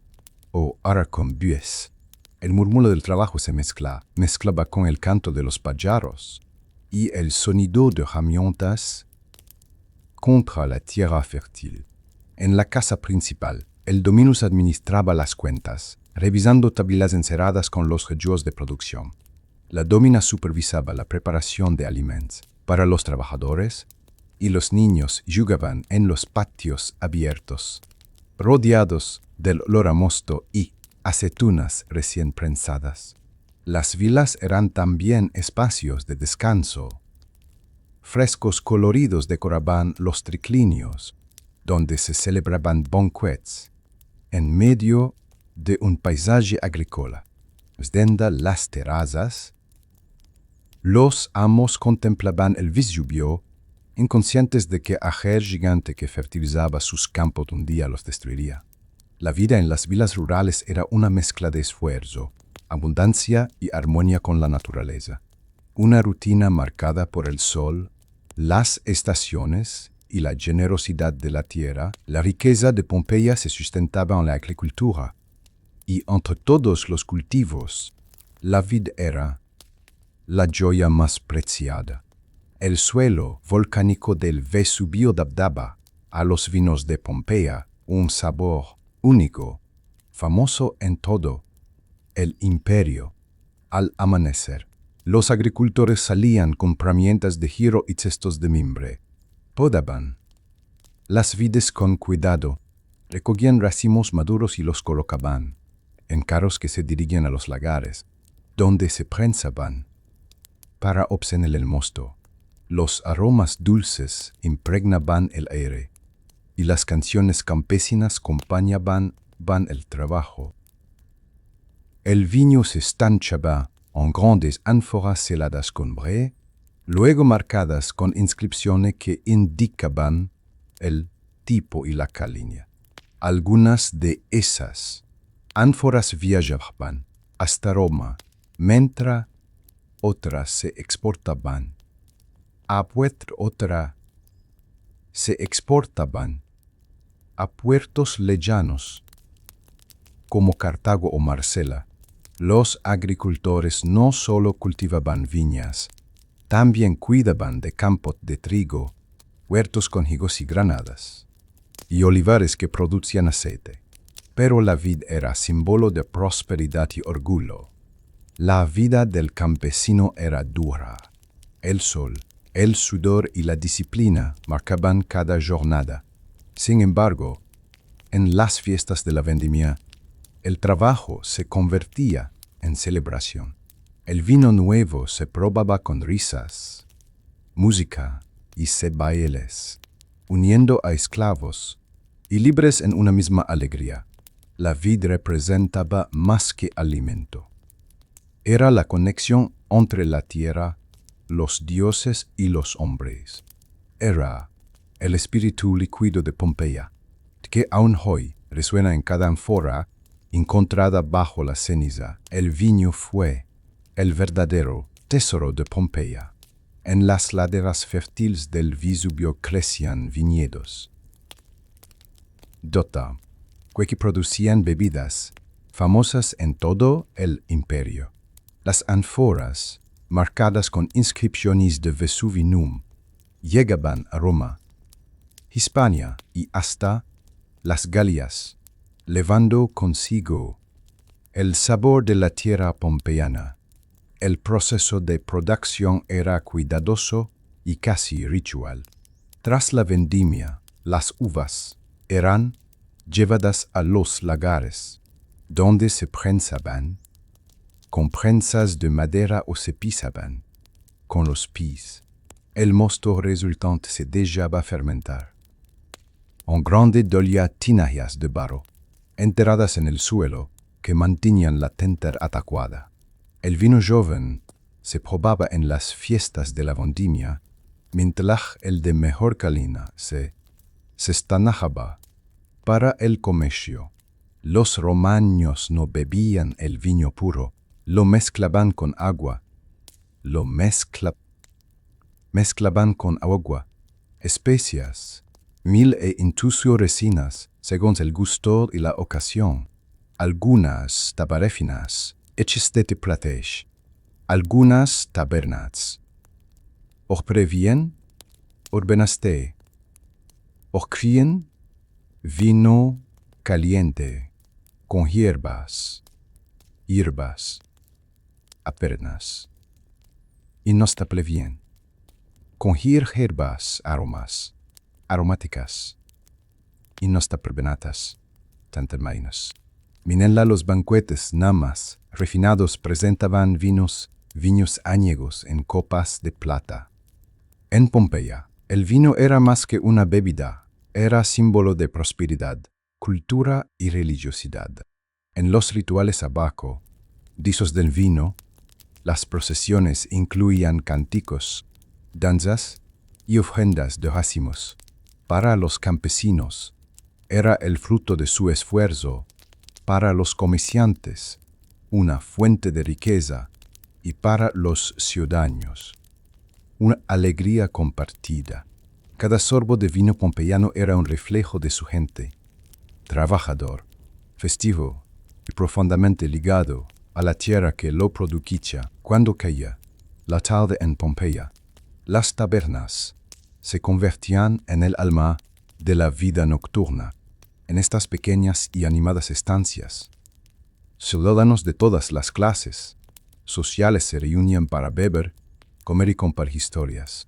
o arar con bueyes. El murmullo del trabajo se mezclaba con el canto de los pájaros y el sonido de herramientas contra la tierra fértil. En la casa principal, el dominus administraba las cuentas, revisando tablitas encerradas con los registros de producción. La domina supervisaba la preparación de alimentos para los trabajadores y los niños jugaban en los patios abiertos, rodeados del olor a mosto y aceitunas recién prensadas. Las vilas eran también espacios de descanso. Frescos coloridos decoraban los triclinios, donde se celebraban banquets, en medio de un paisaje agrícola. Desde las terrazas, los amos contemplaban el Vesubio, inconscientes de que aquel gigante que fertilizaba sus campos un día los destruiría. La vida en las vilas rurales era una mezcla de esfuerzo, abundancia y armonía con la naturaleza. Una rutina marcada por el sol, las estaciones y la generosidad de la tierra. La riqueza de Pompeya se sustentaba en la agricultura, y entre todos los cultivos, la vid era la joya más preciada. El suelo volcánico del Vesubio daba a los vinos de Pompeya un sabor único, famoso en todo el imperio. Al amanecer, los agricultores salían con herramientas de hierro y cestos de mimbre. Podaban las vides con cuidado, recogían racimos maduros y los colocaban en carros que se dirigían a los lagares, donde se prensaban para obtener el mosto. Los aromas dulces impregnaban el aire, y las canciones campesinas acompañaban el trabajo. El vino se estanchaba en grandes ánforas seladas con brea, luego marcadas con inscripciones que indicaban el tipo y la calidad. Algunas de esas ánforas viajaban hasta Roma, mientras otras se exportaban a puertos lejanos como Cartago o Marsella. Los agricultores no solo cultivaban viñas, también cuidaban de campos de trigo, huertos con higos y granadas, y olivares que producían aceite. Pero la vid era símbolo de prosperidad y orgullo. La vida del campesino era dura. El sol, el sudor y la disciplina marcaban cada jornada. Sin embargo, en las fiestas de la vendimia, el trabajo se convertía en celebración. El vino nuevo se probaba con risas, música y bailes, uniendo a esclavos y libres en una misma alegría. La vid representaba más que alimento. Era la conexión entre la tierra, los dioses y los hombres. Era el espíritu líquido de Pompeya, que aún hoy resuena en cada ánfora encontrada bajo la ceniza. El vino fue el verdadero tesoro de Pompeya. En las laderas fértiles del Vesubio crecían viñedos. Que producían bebidas famosas en todo el imperio. Las ánforas, marcadas con inscripciones de Vesuvinum, llegaban a Roma, Hispania y hasta las Galias, llevando consigo el sabor de la tierra pompeyana. El proceso de producción era cuidadoso y casi ritual. Tras la vendimia, las uvas eran llevadas a los lagares, donde se prensaban con prensas de madera o se pisaban con los pies. El mosto resultante se dejaba fermentar. En grandes dollas tinajas de barro, enterradas en el suelo, que mantenían la tenter atacuada. El vino joven se probaba en las fiestas de la vendimia, mientras el de mejor calidad se estanajaba para el comercio. Los romanos no bebían el vino puro, lo mezclaban con agua. Mezclaban con agua, especias, miel e incluso resinas, según el gusto y la ocasión. Algunas tabarefinas, hechas de platej, algunas tabernas. Orprevien, orbenaste, orcrien, vino caliente, con hierbas, apernas. Y nos taplevien, con hierbas aromáticas, y nos taperbenatas, tantamainas. Minenla los banquetes namas refinados presentaban viños añegos en copas de plata. En Pompeya, el vino era más que una bebida, era símbolo de prosperidad, cultura y religiosidad. En los rituales abaco, disos del vino, las procesiones incluían cánticos, danzas y ofrendas de racimos. Para los campesinos, era el fruto de su esfuerzo. Para los comerciantes, una fuente de riqueza, y para los ciudadanos, una alegría compartida. Cada sorbo de vino pompeyano era un reflejo de su gente, trabajador, festivo y profundamente ligado a la tierra que lo produjía. Cuando caía la tarde en Pompeya, las tabernas se convertían en el alma de la vida nocturna. En estas pequeñas y animadas estancias, ciudadanos de todas las clases sociales se reunían para beber, comer y compartir historias.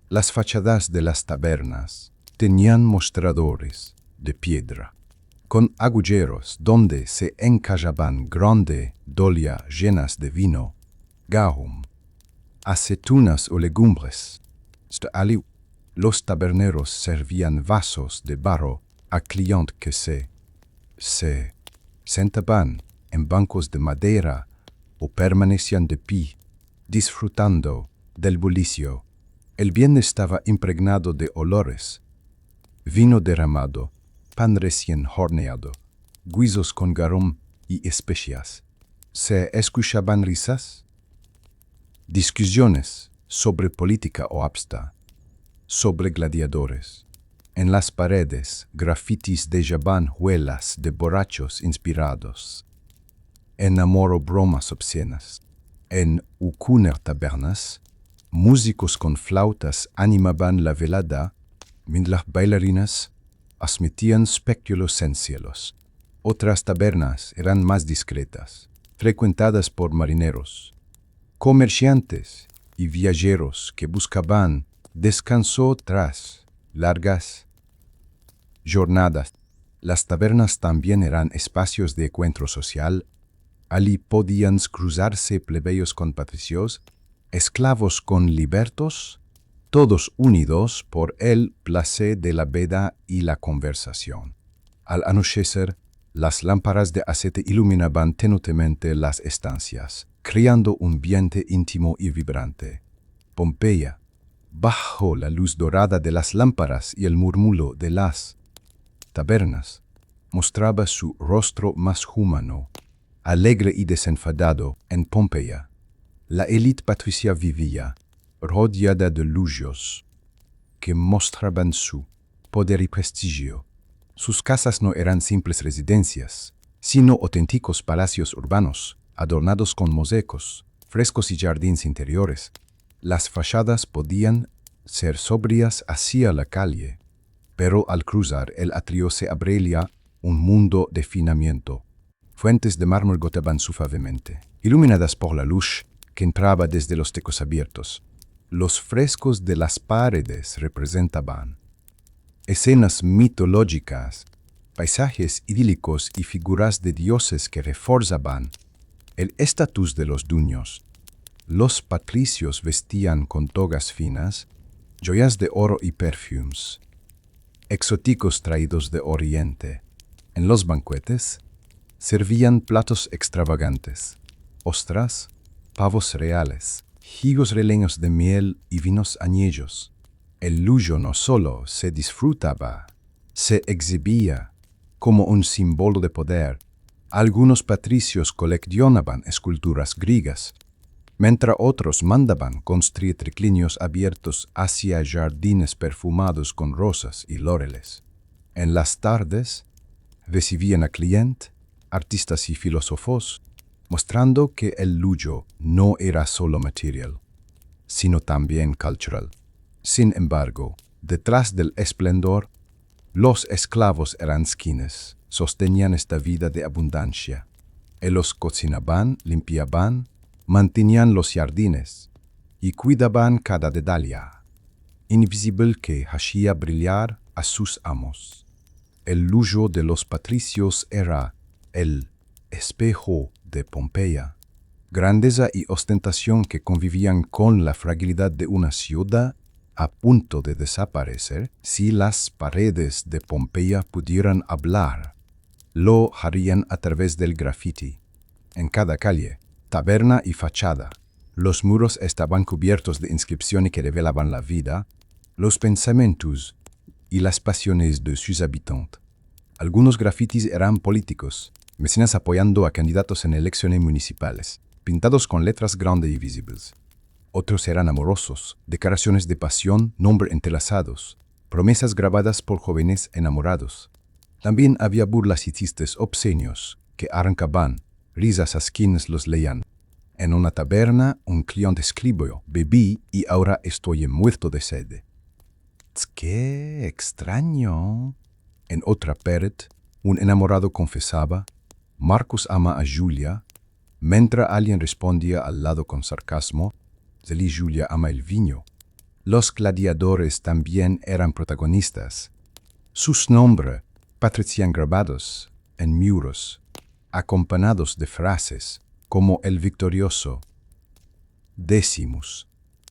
Las fachadas de las tabernas tenían mostradores de piedra, con agujeros donde se encallaban grandes dollas llenas de vino, garum, aceitunas o legumbres. Los taberneros servían vasos de barro a clientes que se sentaban en bancos de madera o permanecían de pie, disfrutando del bullicio. El bien estaba impregnado de olores, vino derramado, pan recién horneado, guisos con garum y especias. Se escuchaban risas, discusiones sobre política o absta, sobre gladiadores. En las paredes, grafitis dejaban huellas de borrachos inspirados. En amor o bromas obscenas. En algunas tabernas, músicos con flautas animaban la velada, mientras bailarinas transmitían espectáculos en cielos. Otras tabernas eran más discretas, frecuentadas por marineros, comerciantes y viajeros que buscaban descanso tras largas jornadas. Las tabernas también eran espacios de encuentro social. Allí podían cruzarse plebeyos con patricios, esclavos con libertos, todos unidos por el placer de la veda y la conversación. Al anochecer, las lámparas de aceite iluminaban tenuemente las estancias, creando un ambiente íntimo y vibrante. Pompeya, bajo la luz dorada de las lámparas y el murmullo de las tabernas, mostraba su rostro más humano, alegre y desenfadado. En Pompeya, la élite patricia vivía, rodeada de lujos que mostraban su poder y prestigio. Sus casas no eran simples residencias, sino auténticos palacios urbanos, adornados con mosaicos, frescos y jardines interiores. Las fachadas podían ser sobrias hacia la calle, pero al cruzar el atrio se abría un mundo de refinamiento. Fuentes de mármol goteaban suavemente, iluminadas por la luz que entraba desde los techos abiertos. Los frescos de las paredes representaban escenas mitológicas, paisajes idílicos y figuras de dioses que reforzaban el estatus de los dueños. Los patricios vestían con togas finas, joyas de oro y perfumes exóticos traídos de Oriente. En los banquetes servían platos extravagantes, ostras, pavos reales, higos releños de miel y vinos añejos. El lujo no solo se disfrutaba, se exhibía como un símbolo de poder. Algunos patricios coleccionaban esculturas griegas, mientras otros mandaban construir triclinios abiertos hacia jardines perfumados con rosas y laureles. En las tardes, recibían a clientes, artistas y filósofos, mostrando que el lujo no era solo material, sino también cultural. Sin embargo, detrás del esplendor, los esclavos eran quienes sostenían esta vida de abundancia. Ellos cocinaban, limpiaban, mantenían los jardines y cuidaban cada detalle, invisible que hacía brillar a sus amos. El lujo de los patricios era el espejo de Pompeya. Grandeza y ostentación que convivían con la fragilidad de una ciudad a punto de desaparecer. Si las paredes de Pompeya pudieran hablar, lo harían a través del graffiti. En cada calle, taberna y fachada, los muros estaban cubiertos de inscripciones que revelaban la vida, los pensamientos y las pasiones de sus habitantes. Algunos grafitis eran políticos, mecenas apoyando a candidatos en elecciones municipales, pintados con letras grandes y visibles. Otros eran amorosos, declaraciones de pasión, nombres entrelazados, promesas grabadas por jóvenes enamorados. También había burlas y chistes obscenios que arrancaban risas a quienes los leían. En una taberna, un cliente escribió: «Bebí y ahora estoy muerto de sed». ¡Qué extraño! En otra pared, un enamorado confesaba: «Marcus ama a Julia», mientras alguien respondía al lado con sarcasmo: «Zeli Julia ama el vino». Los gladiadores también eran protagonistas. Sus nombres parecían grabados en muros, acompañados de frases como el victorioso Decimus,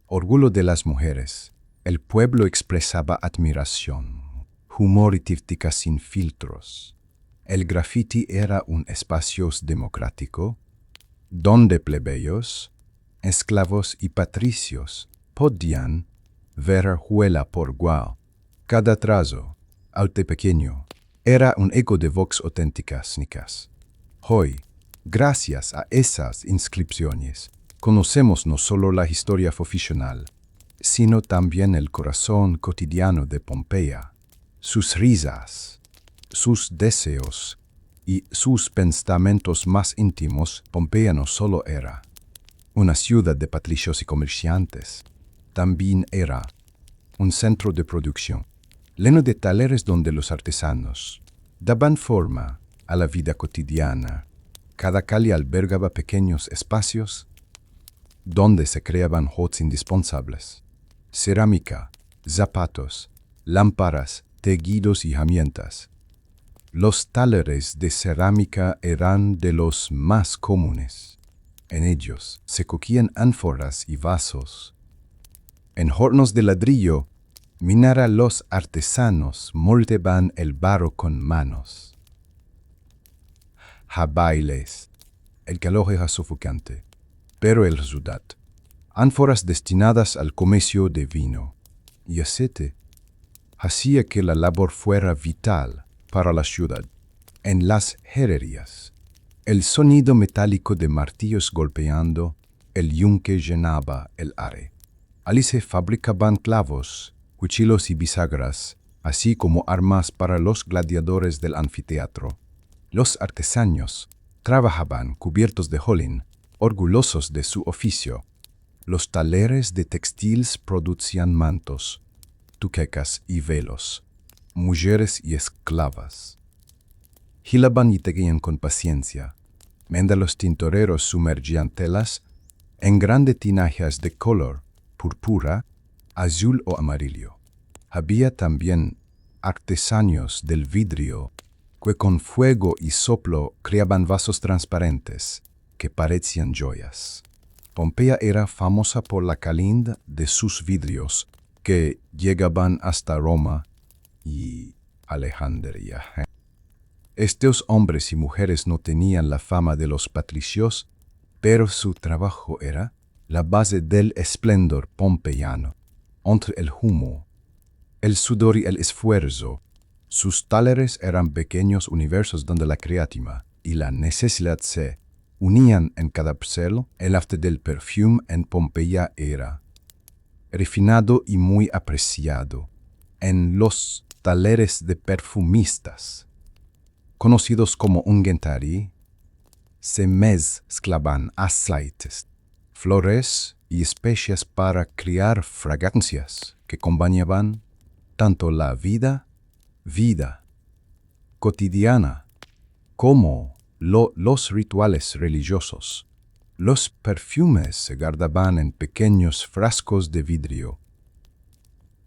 orgullo de las mujeres. El pueblo expresaba admiración, humor y crítica sin filtros. El graffiti era un espacio democrático donde plebeyos, esclavos y patricios podían ver juela por igual. Cada trazo, alto y pequeño, era un eco de vox auténticas nicas. Hoy, gracias a esas inscripciones, conocemos no solo la historia oficial, sino también el corazón cotidiano de Pompeya, sus risas, sus deseos y sus pensamientos más íntimos. Pompeya no solo era una ciudad de patricios y comerciantes, también era un centro de producción, lleno de talleres donde los artesanos daban forma a la vida cotidiana. Cada calle albergaba pequeños espacios donde se creaban objetos indispensables: cerámica, zapatos, lámparas, tejidos y herramientas. Los talleres de cerámica eran de los más comunes. En ellos se cocían ánforas y vasos. En hornos de ladrillo, los artesanos moldeaban el barro con manos. A bailes, el calor era sofocante, pero el resultado: ánforas destinadas al comercio de vino y aceite, hacía que la labor fuera vital para la ciudad. En las herrerías, el sonido metálico de martillos golpeando el yunque llenaba el aire. Allí se fabricaban clavos, cuchillos y bisagras, así como armas para los gladiadores del anfiteatro. Los artesanos trabajaban cubiertos de holín, orgullosos de su oficio. Los talleres de textiles producían mantos, tuquecas y velos. Mujeres y esclavas hilaban y tejían con paciencia, mientras los tintoreros sumergían telas en grandes tinajas de color púrpura, azul o amarillo. Había también artesanos del vidrio que con fuego y soplo creaban vasos transparentes que parecían joyas. Pompeya era famosa por la calidad de sus vidrios, que llegaban hasta Roma y Alejandría. Estos hombres y mujeres no tenían la fama de los patricios, pero su trabajo era la base del esplendor pompeyano. Entre el humo, el sudor y el esfuerzo, sus talleres eran pequeños universos donde la creativa y la necesidad se unían en cada parcelo. El arte del perfume en Pompeya era refinado y muy apreciado. En los talleres de perfumistas, conocidos como ungentari, se mezclaban aceites, flores y especias para crear fragancias que acompañaban tanto la vida cotidiana como los rituales religiosos. Los perfumes se guardaban en pequeños frascos de vidrio,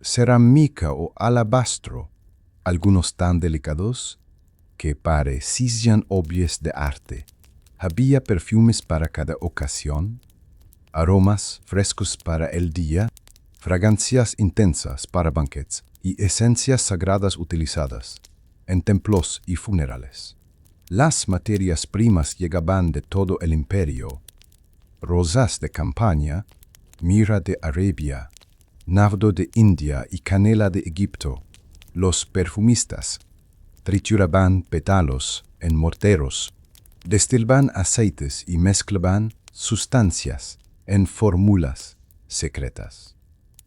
cerámica o alabastro, algunos tan delicados que parecían objetos de arte. Había perfumes para cada ocasión, aromas frescos para el día, fragancias intensas para banquetes y esencias sagradas utilizadas en templos y funerales. Las materias primas llegaban de todo el imperio: rosas de campaña, mirra de Arabia, nardo de India y canela de Egipto. Los perfumistas trituraban pétalos en morteros, destilaban aceites y mezclaban sustancias en fórmulas secretas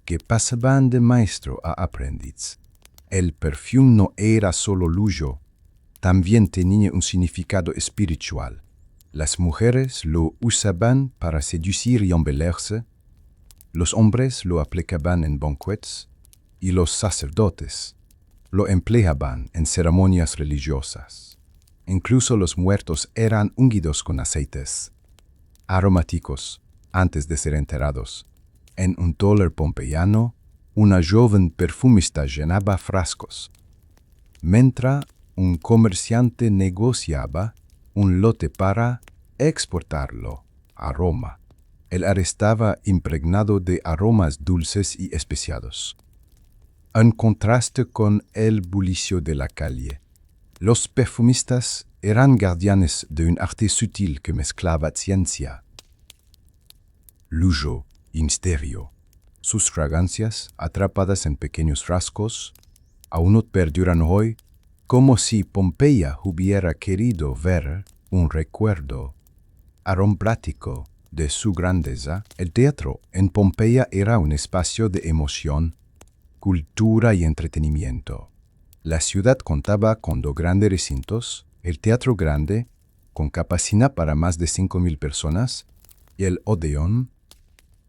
que pasaban de maestro a aprendiz. El perfume no era solo lujo, también tenía un significado espiritual. Las mujeres lo usaban para seducir y embellecerse, los hombres lo aplicaban en banquetes y los sacerdotes lo empleaban en ceremonias religiosas. Incluso los muertos eran ungidos con aceites aromáticos antes de ser enterrados. En un taller pompeyano, una joven perfumista llenaba frascos, mientras un comerciante negociaba un lote para exportarlo a Roma. El aire estaba impregnado de aromas dulces y especiados, en contraste con el bullicio de la calle. Los perfumistas eran guardianes de un arte sutil que mezclaba ciencia, lujo y misterio. Sus fragancias, atrapadas en pequeños frascos, aún perduran hoy, como si Pompeya hubiera querido ver un recuerdo aromático de su grandeza. El teatro en Pompeya era un espacio de emoción, cultura y entretenimiento. La ciudad contaba con 2 grandes recintos: el Teatro Grande, con capacidad para más de 5.000 personas, y el Odeón,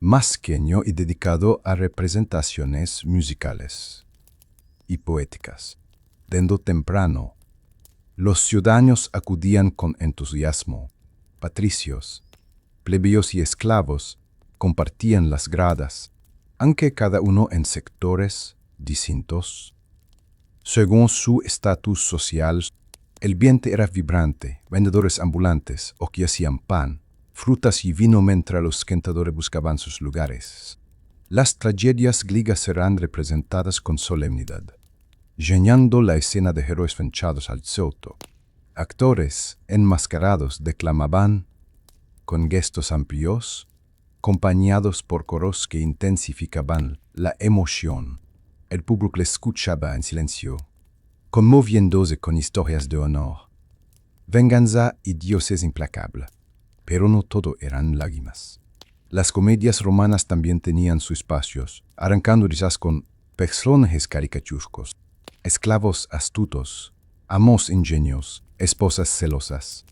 más pequeño y dedicado a representaciones musicales y poéticas. Desde temprano, los ciudadanos acudían con entusiasmo. Patricios, plebeyos y esclavos compartían las gradas, aunque cada uno en sectores distintos. Según su estatus social, el ambiente era vibrante: vendedores ambulantes ofrecían pan, frutas y vino mientras los cantadores buscaban sus lugares. Las tragedias griegas eran representadas con solemnidad, llenando la escena de héroes flechados al salto. Actores enmascarados declamaban con gestos amplios, acompañados por coros que intensificaban la emoción. El público les escuchaba en silencio, conmoviéndose con historias de honor, venganza y dioses implacables. Pero no todo eran lágrimas. Las comedias romanas también tenían sus espacios, arrancando risas con personajes caricaturescos, esclavos astutos, amos ingenuos, esposas celosas.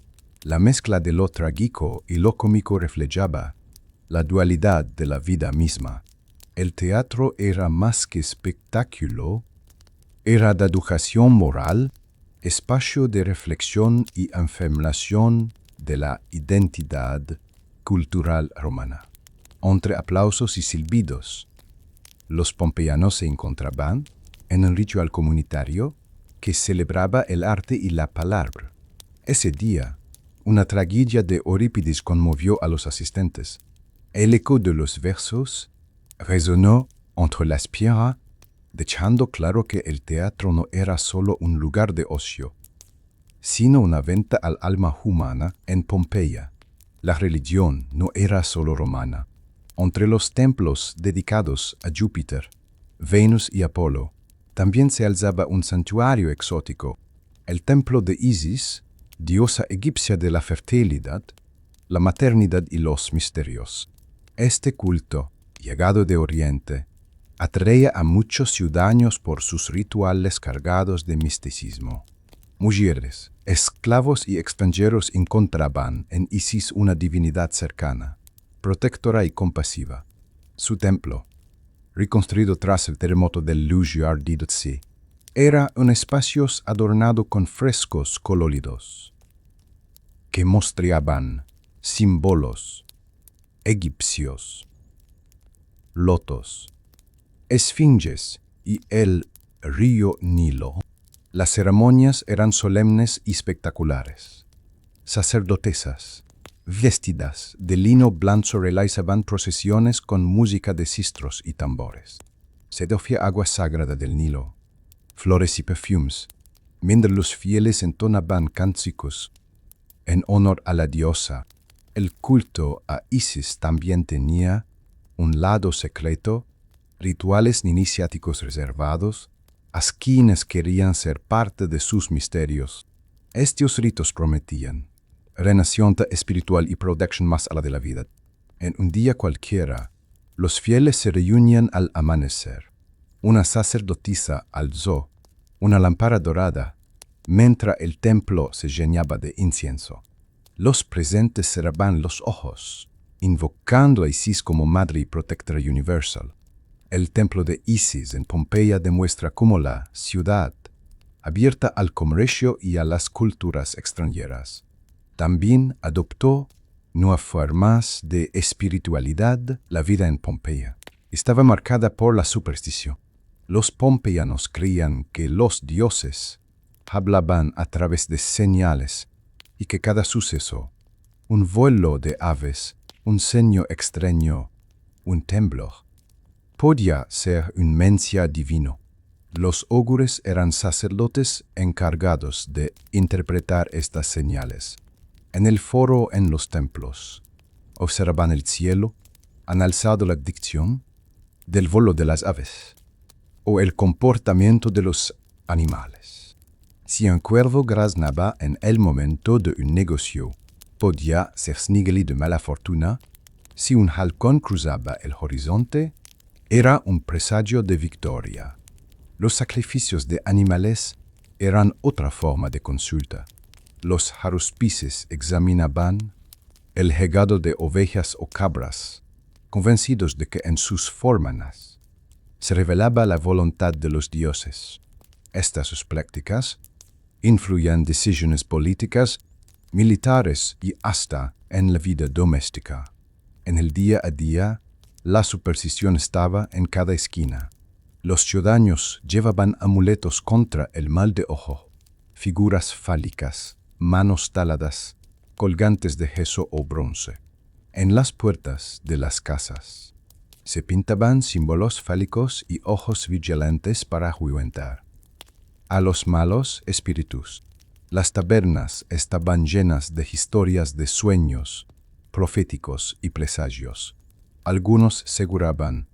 La mezcla de lo trágico y lo cómico reflejaba la dualidad de la vida misma. El teatro era más que espectáculo, era de educación moral, espacio de reflexión y afirmación de la identidad cultural romana. Entre aplausos y silbidos, los pompeyanos se encontraban en un ritual comunitario que celebraba el arte y la palabra. Ese día, una tragedia de Eurípides conmovió a los asistentes. El eco de los versos resonó entre las piedras, dejando claro que el teatro no era solo un lugar de ocio, sino una venta al alma humana. En Pompeya, la religión no era solo romana. Entre los templos dedicados a Júpiter, Venus y Apolo, también se alzaba un santuario exótico: el templo de Isis, diosa egipcia de la fertilidad, la maternidad y los misterios. Este culto, llegado de Oriente, atraía a muchos ciudadanos por sus rituales cargados de misticismo. Mujeres, esclavos y extranjeros encontraban en Isis una divinidad cercana, protectora y compasiva. Su templo, reconstruido tras el terremoto del Luglio ardido, era un espacio adornado con frescos coloridos que mostraban símbolos egipcios, lotos, esfinges y el río Nilo. Las ceremonias eran solemnes y espectaculares. Sacerdotesas, vestidas de lino blanco, realizaban procesiones con música de sistros y tambores. Se ofrecía agua sagrada del Nilo, flores y perfumes, mientras los fieles entonaban cánticos en honor a la diosa. El culto a Isis también tenía un lado secreto, rituales iniciáticos reservados, a quienes querían ser parte de sus misterios. Estos ritos prometían renación espiritual y protección más allá de la vida. En un día cualquiera, los fieles se reunían al amanecer. Una sacerdotisa alzó una lámpara dorada mientras el templo se llenaba de incienso. Los presentes cerraban los ojos, invocando a Isis como madre y protectora universal. El templo de Isis en Pompeya demuestra cómo la ciudad, abierta al comercio y a las culturas extranjeras, también adoptó nuevas formas de espiritualidad. La vida en Pompeya estaba marcada por la superstición. Los pompeyanos creían que los dioses hablaban a través de señales y que cada suceso, un vuelo de aves, un sueño extraño, un temblor, podía ser un mensaje divino. Los augures eran sacerdotes encargados de interpretar estas señales. En el foro en los templos, observaban el cielo, han alzado la dicción del vuelo de las aves o el comportamiento de los animales. Si un cuervo graznaba en el momento de un negocio, podía ser señal de mala fortuna. Si un halcón cruzaba el horizonte, era un presagio de victoria. Los sacrificios de animales eran otra forma de consulta. Los haruspices examinaban el hígado de ovejas o cabras, convencidos de que en sus fórmanas se revelaba la voluntad de los dioses. Estas prácticas influían en decisiones políticas, militares y hasta en la vida doméstica. En el día a día, la superstición estaba en cada esquina. Los ciudadanos llevaban amuletos contra el mal de ojo, figuras fálicas, manos taladas, colgantes de yeso o bronce. En las puertas de las casas se pintaban símbolos fálicos y ojos vigilantes para ahuyentar a los malos espíritus. Las tabernas estaban llenas de historias de sueños proféticos y presagios. Algunos aseguraban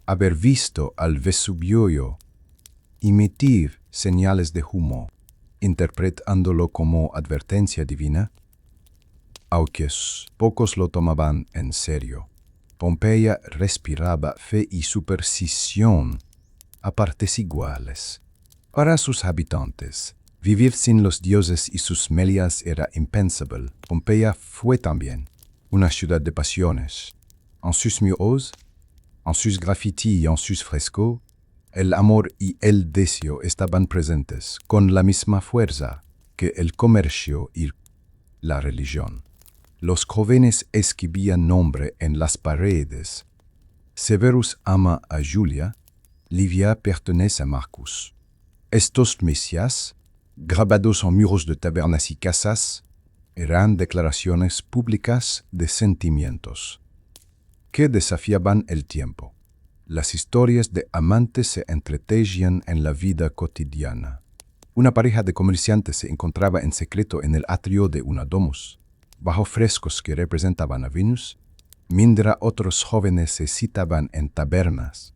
haber visto al Vesubio emitir señales de humo, interpretándolo como advertencia divina, aunque pocos lo tomaban en serio. Pompeya respiraba fe y superstición a partes iguales. Para sus habitantes, vivir sin los dioses y sus melias era impensable. Pompeya fue también una ciudad de pasiones. En sus muros, en sus graffiti y en sus frescos, el amor y el deseo estaban presentes con la misma fuerza que el comercio y la religión. Los jóvenes escribían nombre en las paredes. Severus ama a Julia, Livia pertenece a Marcus. Estos mesías, grabados en muros de tabernas y casas, eran declaraciones públicas de sentimientos que desafiaban el tiempo. Las historias de amantes se entretejían en la vida cotidiana. Una pareja de comerciantes se encontraba en secreto en el atrio de una domus, bajo frescos que representaban a Venus, mientras otros jóvenes se citaban en tabernas,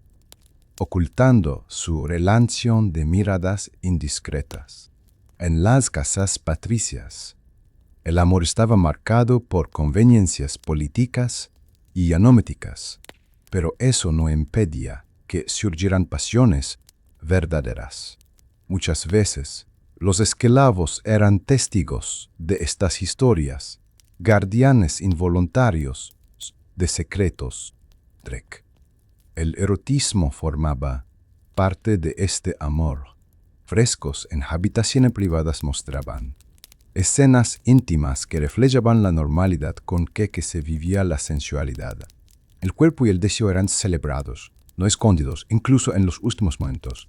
ocultando su relación de miradas indiscretas. En las casas patricias, el amor estaba marcado por conveniencias políticas y anométicas, pero eso no impedía que surgieran pasiones verdaderas. Muchas veces, los esclavos eran testigos de estas historias, guardianes involuntarios de secretos. El erotismo formaba parte de este amor. Frescos en habitaciones privadas mostraban escenas íntimas que reflejaban la normalidad con que se vivía la sensualidad. El cuerpo y el deseo eran celebrados, no escondidos, incluso en los últimos momentos.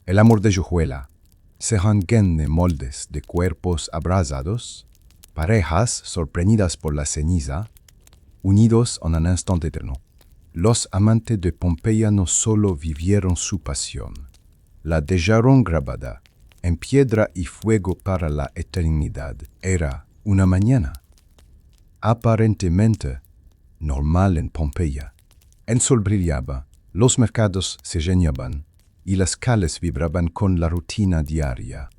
El amor de Johuela, se janguean de moldes de cuerpos abrasados, parejas sorprendidas por la ceniza, unidos en un instante eterno. Los amantes de Pompeya no solo vivieron su pasión, la dejaron grabada en piedra y fuego para la eternidad. Era una mañana aparentemente normal en Pompeya. El sol brillaba, los mercados se llenaban y las calles vibraban con la rutina diaria.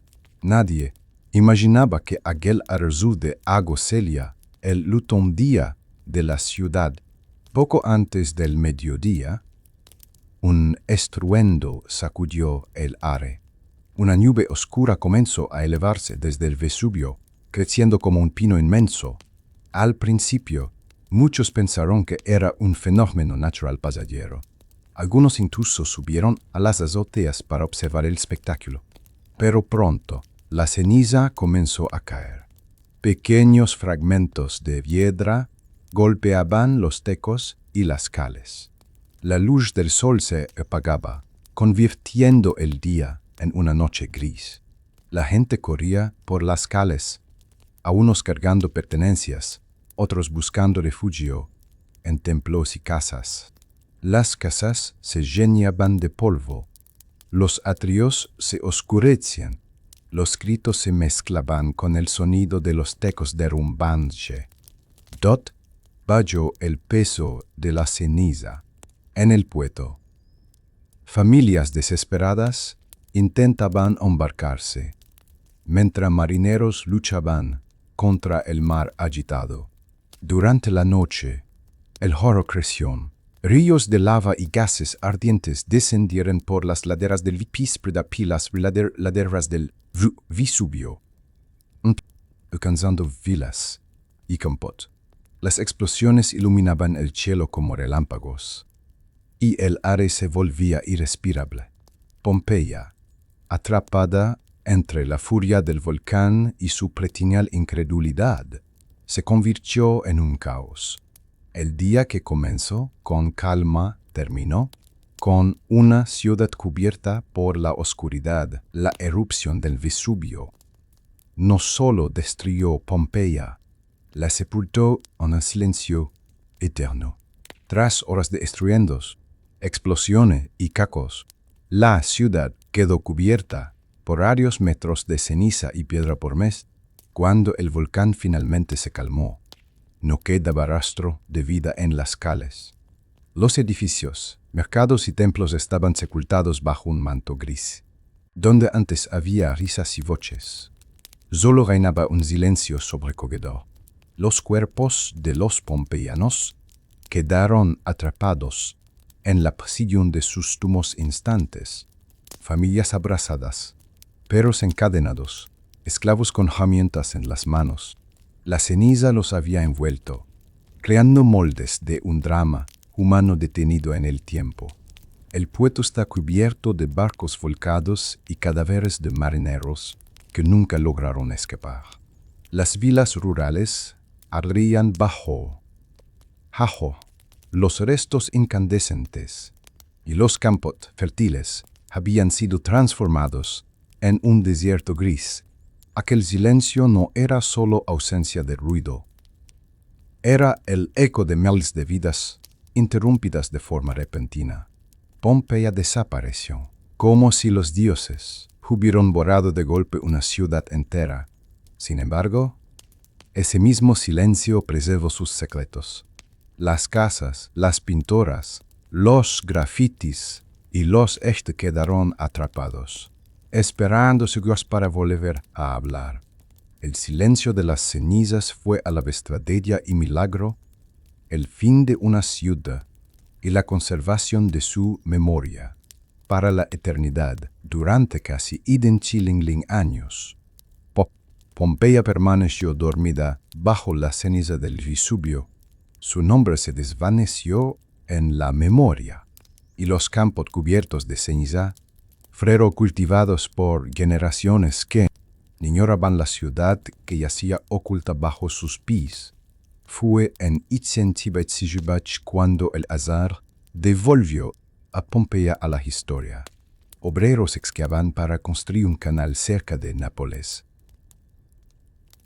Nadie imaginaba que aquel arzu de agua sería el último día de la ciudad. Poco antes del mediodía, un estruendo sacudió el aire. Una nube oscura comenzó a elevarse desde el Vesubio, creciendo como un pino inmenso. Al principio, muchos pensaron que era un fenómeno natural pasajero. Algunos incluso subieron a las azoteas para observar el espectáculo. Pero pronto, la ceniza comenzó a caer. Pequeños fragmentos de piedra golpeaban los tecos y las calles. La luz del sol se apagaba, convirtiendo el día en una noche gris. La gente corría por las calles, a unos cargando pertenencias, otros buscando refugio en templos y casas. Las casas se llenaban de polvo, los atrios se oscurecían, los gritos se mezclaban con el sonido de los tecos derrumbándose. Dot bajó el peso de la ceniza en el puerto. Familias desesperadas intentaban embarcarse, mientras marineros luchaban contra el mar agitado. Durante la noche, el horror creció. Ríos de lava y gases ardientes descendieron por las laderas del Vispra y las laderas del Vesubio, alcanzando villas y campos. Las explosiones iluminaban el cielo como relámpagos, y el aire se volvía irrespirable. Pompeya, atrapada entre la furia del volcán y su pretinal incredulidad, se convirtió en un caos. El día que comenzó con calma terminó con una ciudad cubierta por la oscuridad. La erupción del Vesubio no solo destruyó Pompeya, la sepultó en un silencio eterno. Tras horas de estruendos, explosiones y cacos, la ciudad quedó cubierta por varios metros de ceniza y piedra por mes. Cuando el volcán finalmente se calmó, no quedaba rastro de vida en las calles. Los edificios, mercados y templos estaban sepultados bajo un manto gris. Donde antes había risas y voces, solo reinaba un silencio sobrecogedor. Los cuerpos de los pompeyanos quedaron atrapados en la prisión de sus tumbos instantes. Familias abrazadas, perros encadenados, esclavos con herramientas en las manos. La ceniza los había envuelto, creando moldes de un drama humano detenido en el tiempo. El puerto está cubierto de barcos volcados y cadáveres de marineros que nunca lograron escapar. Las villas rurales ardían bajo los restos incandescentes, y los campos fértiles habían sido transformados en un desierto gris. Aquel silencio no era solo ausencia de ruido, era el eco de miles de vidas interrumpidas de forma repentina. Pompeya desapareció, como si los dioses hubieran borrado de golpe una ciudad entera. Sin embargo, ese mismo silencio preservó sus secretos. Las casas, las pinturas, los grafitis y los quedaron atrapados, esperando siglos para volver a hablar. El silencio de las cenizas fue a la vez tragedia y milagro, el fin de una ciudad y la conservación de su memoria para la eternidad durante casi 20 años. Pompeya permaneció dormida bajo la ceniza del Vesubio. Su nombre se desvaneció en la memoria, y los campos cubiertos de ceniza fueron cultivados por generaciones que ignoraban la ciudad que yacía oculta bajo sus pies. Fue en 827 cuando el azar devolvió a Pompeya a la historia. obreros excavaban para construir un canal cerca de Nápoles.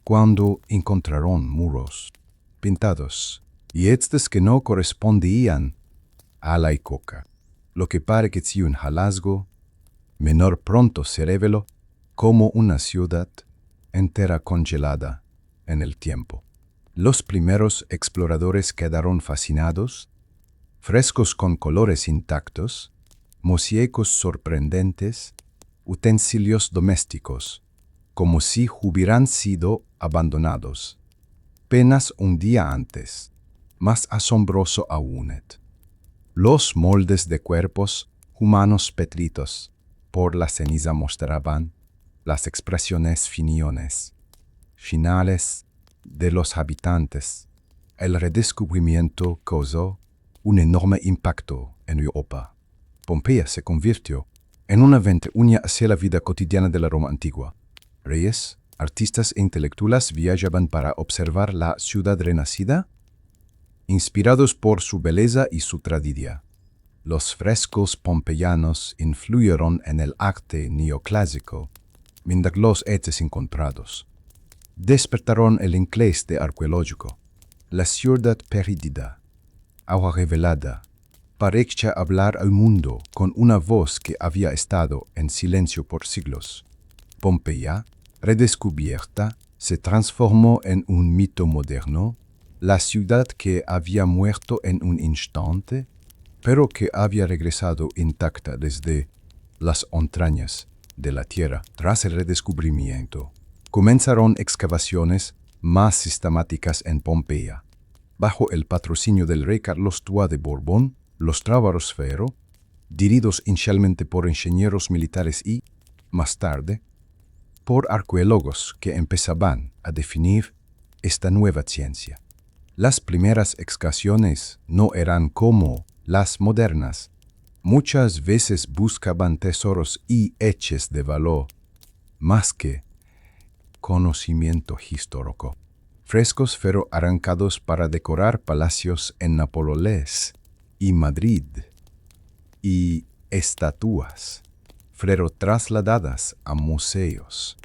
Cuando encontraron muros pintados y estos que no correspondían a la época, lo que parecía un hallazgo menor pronto se reveló como una ciudad entera congelada en el tiempo. Los primeros exploradores quedaron fascinados, frescos con colores intactos, mosaicos sorprendentes, utensilios domésticos, como si hubieran sido abandonados. Apenas un día antes, más asombroso aún, los moldes de cuerpos humanos petritos por la ceniza mostraban las expresiones finales de los habitantes. El redescubrimiento causó un enorme impacto en Europa. Pompeya se convirtió en una ventana hacia la vida cotidiana de la Roma antigua. Reyes, artistas e intelectuales viajaban para observar la ciudad renacida, inspirados por su belleza y su tradición. Los frescos pompeyanos influyeron en el arte neoclásico, mientras los hechos encontrados despertaron el interés de arqueológico. La ciudad perdida, ahora revelada, parecía hablar al mundo con una voz que había estado en silencio por siglos. Pompeya, redescubierta, se transformó en un mito moderno, la ciudad que había muerto en un instante, pero que había regresado intacta desde las entrañas de la tierra. Tras el redescubrimiento, comenzaron excavaciones más sistemáticas en Pompeya. Bajo el patrocinio del rey Carlos II de Borbón, los trabajos fueron dirigidos inicialmente por ingenieros militares y, más tarde, por arqueólogos que empezaban a definir esta nueva ciencia. Las primeras excavaciones no eran como las modernas. Muchas veces buscaban tesoros y hechos de valor, más que conocimiento histórico. Frescos fueron arrancados para decorar palacios en Nápoles y Madrid, y estatuas fueron trasladadas a museos.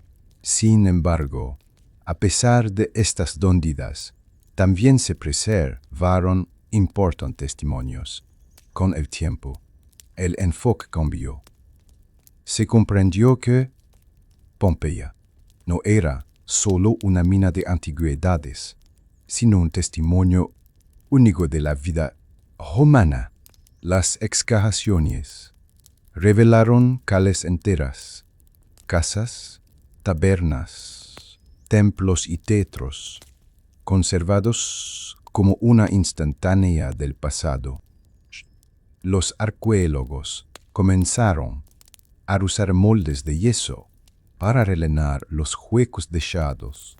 Sin embargo, a pesar de estas dondidas, también se preservaron importantes testimonios. Con el tiempo, el enfoque cambió. Se comprendió que Pompeya no era solo una mina de antigüedades, sino un testimonio único de la vida romana. Las excavaciones revelaron calles enteras, casas, tabernas, templos y teatros, conservados como una instantánea del pasado. Los arqueólogos comenzaron a usar moldes de yeso para rellenar los huecos dejados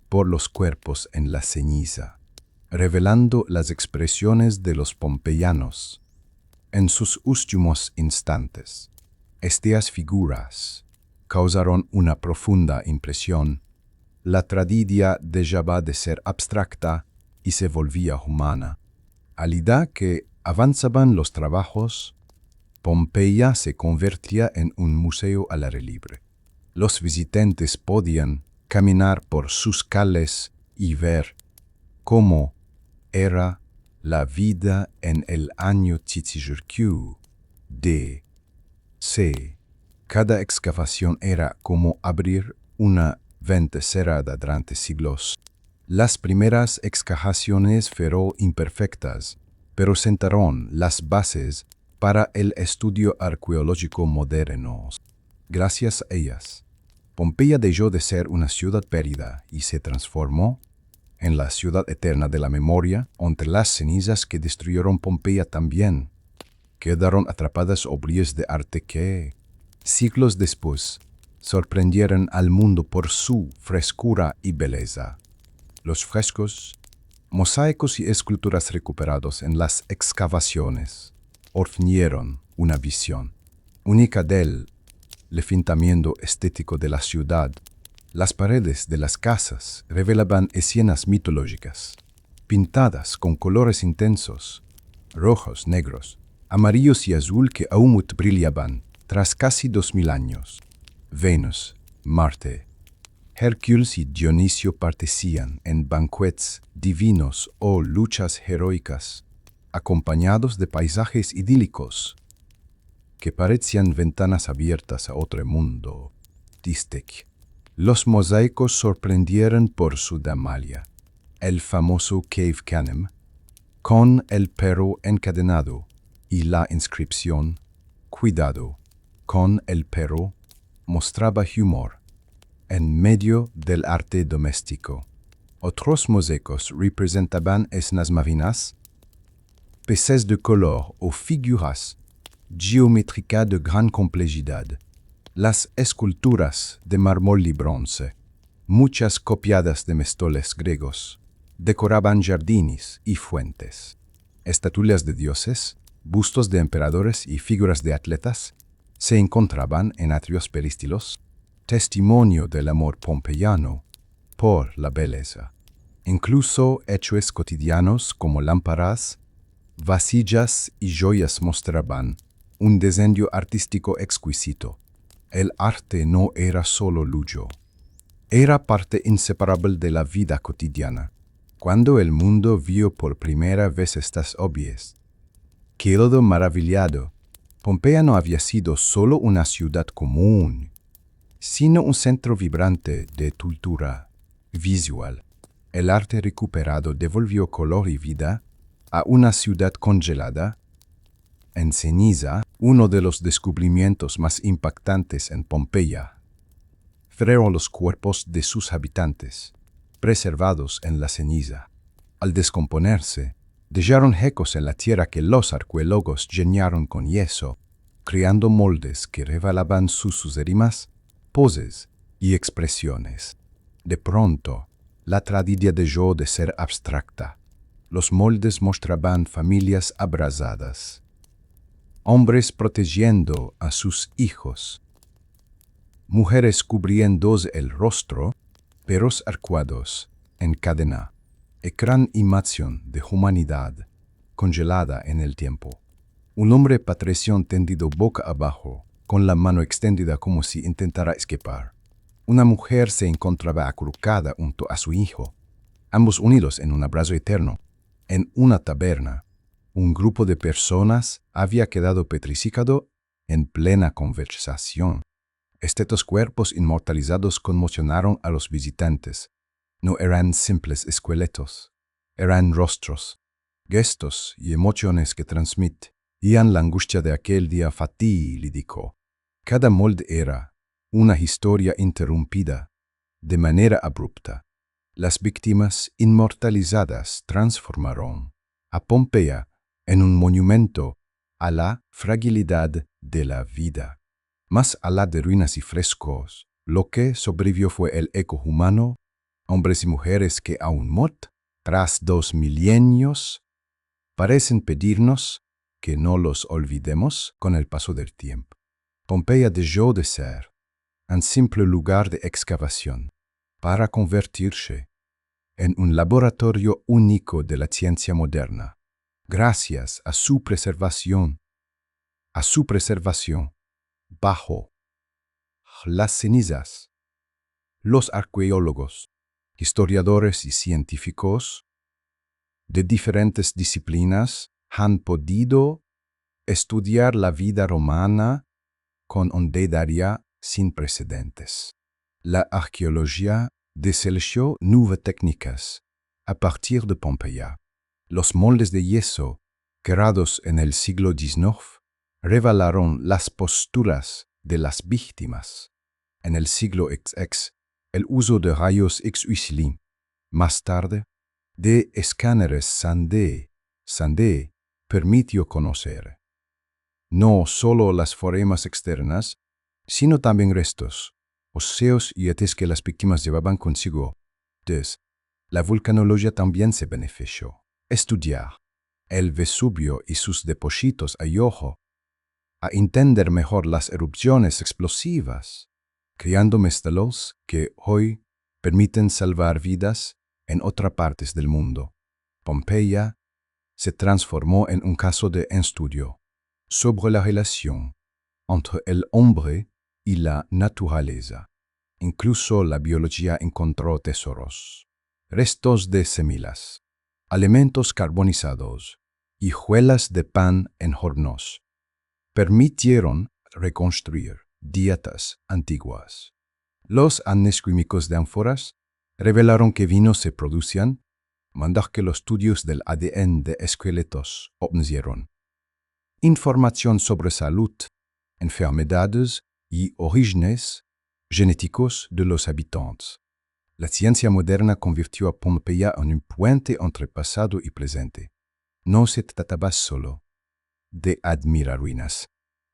por los cuerpos en la ceniza, revelando las expresiones de los pompeyanos en sus últimos instantes. Estas figuras causaron una profunda impresión. La tragedia dejaba de ser abstracta y se volvía humana. A medida que avanzaban los trabajos, Pompeya se convertía en un museo al aire libre. Los visitantes podían caminar por sus calles y ver cómo era la vida en el año Titirquí D.C. Cada excavación era como abrir una venta cerrada durante siglos. Las primeras excavaciones fueron imperfectas, pero sentaron las bases para el estudio arqueológico moderno. Gracias a ellas, Pompeya dejó de ser una ciudad perdida y se transformó en la ciudad eterna de la memoria. Entre las cenizas que destruyeron Pompeya también quedaron atrapadas obras de arte que, siglos después, sorprendieron al mundo por su frescura y belleza. Los frescos, mosaicos y esculturas recuperados en las excavaciones ofrecieron una visión única del refinamiento estético de la ciudad. Las paredes de las casas revelaban escenas mitológicas, pintadas con colores intensos, rojos, negros, amarillos y azul que aún brillaban Tras casi 2000 años, Venus, Marte, Hércules y Dionisio partecían en banquetes divinos o luchas heroicas, acompañados de paisajes idílicos que parecían ventanas abiertas a otro mundo. Distec. Los mosaicos sorprendieron por su damalia, el famoso Cave Canem, con el perro encadenado y la inscripción «Cuidado», con el perro, mostraba humor en medio del arte doméstico. Otros mosaicos representaban escenas marinas, peces de color o figuras geométricas de gran complejidad. Las esculturas de mármol y bronce, muchas copiadas de mestoles griegos, decoraban jardines y fuentes. Estatuas de dioses, bustos de emperadores y figuras de atletas se encontraban en atrios peristilos, testimonio del amor pompeyano por la belleza. Incluso hechos cotidianos como lámparas, vasillas y joyas mostraban un diseño artístico exquisito. El arte no era solo lujo, era parte inseparable de la vida cotidiana. Cuando el mundo vio por primera vez estas obras, quedó maravillado. Pompeya no había sido solo una ciudad común, sino un centro vibrante de cultura visual. El arte recuperado devolvió color y vida a una ciudad congelada en ceniza. Uno de los descubrimientos más impactantes en Pompeya fueron los cuerpos de sus habitantes, preservados en la ceniza. Al descomponerse, dejaron ecos en la tierra que los arqueólogos llenaron con yeso, creando moldes que revelaban sus rimas, poses y expresiones. De pronto, la tragedia dejó de ser abstracta. Los moldes mostraban familias abrazadas, hombres protegiendo a sus hijos, mujeres cubriéndose el rostro, perros arcuados en cadena, gran imagen de humanidad congelada en el tiempo. Un hombre patricio tendido boca abajo, con la mano extendida como si intentara escapar. Una mujer se encontraba acurrucada junto a su hijo, ambos unidos en un abrazo eterno. En una taberna, un grupo de personas había quedado petrificado en plena conversación. Estos cuerpos inmortalizados conmocionaron a los visitantes. No eran simples esqueletos, eran rostros, gestos y emociones que transmitían la angustia de aquel día fatídico. Cada molde era una historia interrumpida de manera abrupta. Las víctimas inmortalizadas transformaron a Pompeya en un monumento a la fragilidad de la vida. Más allá de ruinas y frescos, lo que sobrevivió fue el eco humano, hombres y mujeres que aún tras 2 milenios, parecen pedirnos que no los olvidemos con el paso del tiempo. Pompeya dejó de ser un simple lugar de excavación para convertirse en un laboratorio único de la ciencia moderna. Gracias a su preservación bajo las cenizas, los arqueólogos, historiadores y científicos de diferentes disciplinas han podido estudiar la vida romana con un detalle sin precedentes. La arqueología desarrolló nuevas técnicas a partir de Pompeya. Los moldes de yeso, creados en el siglo XIX, revelaron las posturas de las víctimas. En el siglo XX, el uso de rayos X-UCLI, más tarde, de escáneres Sandé permitió conocer no solo las foremas externas, sino también restos, óseos y etes que las víctimas llevaban consigo. Entonces, la vulcanología también se benefició. Estudiar el Vesubio y sus depósitos ayudó a entender mejor las erupciones explosivas, creando métodos que hoy permiten salvar vidas en otras partes del mundo. Pompeya se transformó en un caso de estudio sobre la relación entre el hombre y la naturaleza. Incluso la biología encontró tesoros, restos de semillas, alimentos carbonizados y hojuelas de pan en hornos. Permitieron reconstruir dietas antiguas. Los anesquímicos de ánforas revelaron que vinos se producían, mientras que los estudios del ADN de esqueletos obtuvieron información sobre salud, enfermedades y orígenes genéticos de los habitantes. La ciencia moderna convirtió a Pompeya en un puente entre pasado y presente. No se trataba solo de admirar ruinas,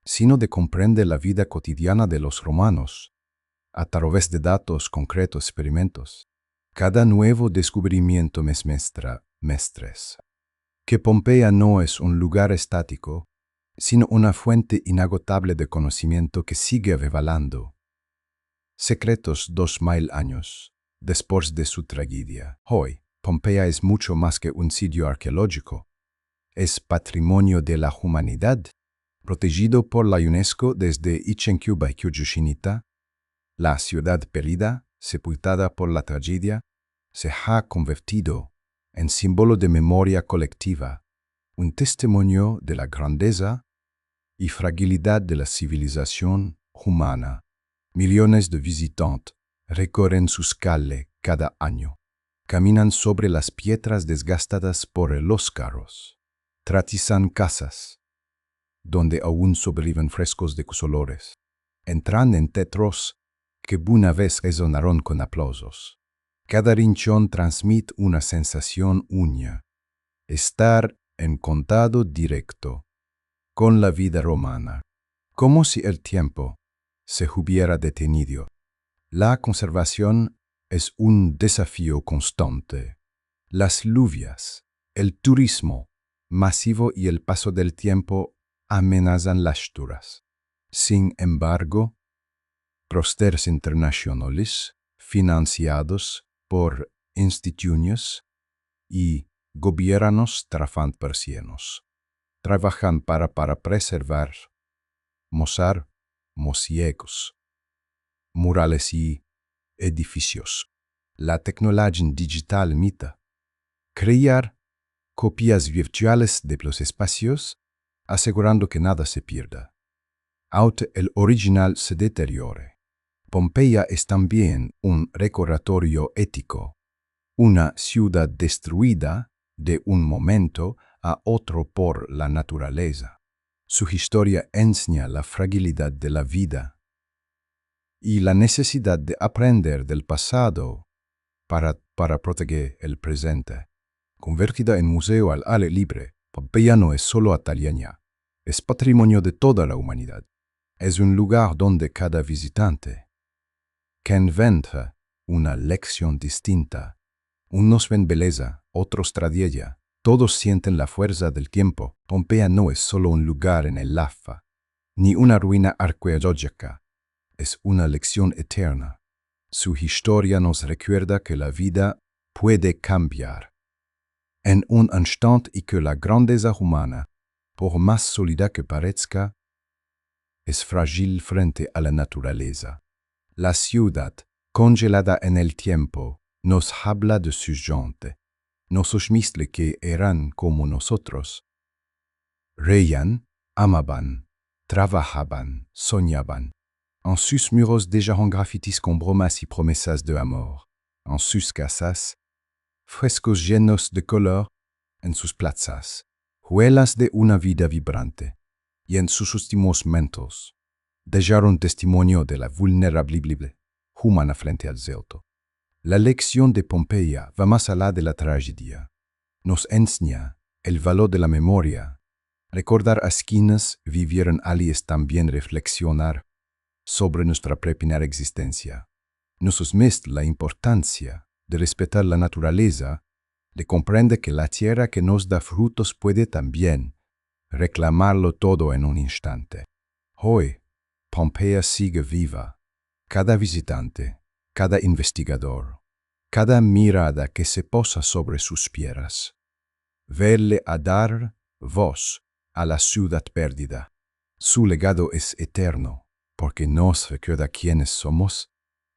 sino de comprender la vida cotidiana de los romanos a través de datos concretos, experimentos. Cada nuevo descubrimiento me muestra que Pompeya no es un lugar estático, sino una fuente inagotable de conocimiento que sigue revelando secretos 2000 años después de su tragedia. Hoy, Pompeya es mucho más que un sitio arqueológico. Es patrimonio de la humanidad, protegido por la UNESCO desde Chichen Itzá. La ciudad perdida, sepultada por la tragedia, se ha convertido en símbolo de memoria colectiva, un testimonio de la grandeza y fragilidad de la civilización humana. Millones de visitantes recorren sus calles cada año. Caminan sobre las piedras desgastadas por los carros. Atraviesan casas, donde aún sobreviven frescos de colores. Entran en teatros que una vez resonaron con aplausos. Cada rincón transmite una sensación única. Estar en contacto directo con la vida romana, como si el tiempo se hubiera detenido. La conservación es un desafío constante. Las lluvias, el turismo masivo y el paso del tiempo amenazan las estructuras. Sin embargo, proyectos internacionales financiados por instituciones y gobiernos transparentes trabajan para preservar, mostrar mosaicos, murales y edificios. La tecnología digital permite crear copias virtuales de los espacios, asegurando que nada se pierda, aunque el original se deteriore. Pompeya es también un recordatorio ético, una ciudad destruida de un momento a otro por la naturaleza. Su historia enseña la fragilidad de la vida y la necesidad de aprender del pasado para proteger el presente. Convertida en museo al aire libre, Pompeya no es solo italiana, es patrimonio de toda la humanidad. Es un lugar donde cada visitante que encuentra una lección distinta. Unos ven belleza, otros tragedia. Todos sienten la fuerza del tiempo. Pompeya no es solo un lugar en el AFA, ni una ruina arqueológica. Es una lección eterna. Su historia nos recuerda que la vida puede cambiar en un instante y que la grandeza humana, por más sólida que parezca, es frágil frente a la naturaleza. La ciudad, congelada en el tiempo, nos habla de su gente. Nos muestra que eran como nosotros. Reían, amaban, trabajaban, soñaban. En sus muros dejaron grafitis con bromas y promesas de amor. En sus casas, frescos llenos de color. En sus plazas, huellas de una vida vibrante. Y en sus últimos momentos, dejaron testimonio de la vulnerabilidad humana frente al delito. La lección de Pompeya va más allá de la tragedia. Nos enseña el valor de la memoria. Recordar a quienes vivieron allí es también reflexionar sobre nuestra propia existencia. Nos muestra la importancia de respetar la naturaleza, de comprender que la tierra que nos da frutos puede también reclamarlo todo en un instante. Hoy, Pompeya sigue viva. Cada visitante, cada investigador, cada mirada que se posa sobre sus piedras, verle a dar voz a la ciudad perdida. Su legado es eterno, porque nos recuerda quiénes somos,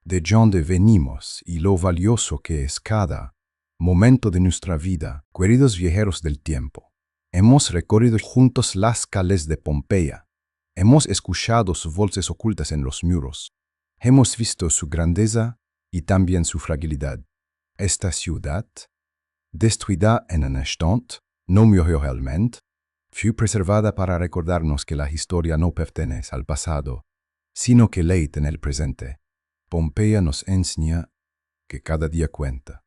de dónde venimos y lo valioso que es cada momento de nuestra vida. Queridos viajeros del tiempo, hemos recorrido juntos las calles de Pompeya. Hemos escuchado sus voces ocultas en los muros. Hemos visto su grandeza y también su fragilidad. Esta ciudad, destruida en un instante, no murió realmente. Fue preservada para recordarnos que la historia no pertenece al pasado, sino que leita en el presente. Pompeya nos enseña que cada día cuenta.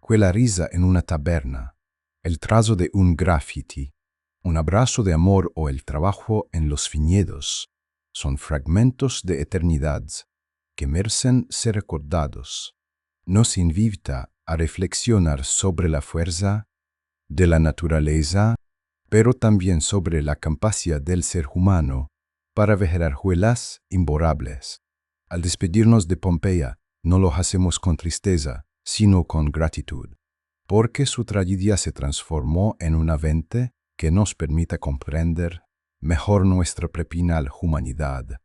Quella risa en una taberna, el trazo de un graffiti, un abrazo de amor o el trabajo en los viñedos son fragmentos de eternidad que merecen ser recordados. Nos invita a reflexionar sobre la fuerza de la naturaleza, pero también sobre la capacidad del ser humano para vejar juelas imborrables. Al despedirnos de Pompeya, no lo hacemos con tristeza, sino con gratitud, porque su tragedia se transformó en una vente que nos permite comprender mejor nuestra prepinal humanidad.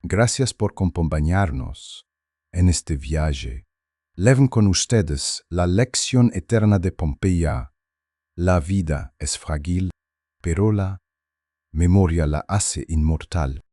Gracias por acompañarnos en este viaje. Lleven con ustedes la lección eterna de Pompeya. La vida es frágil, pero la memoria la hace inmortal.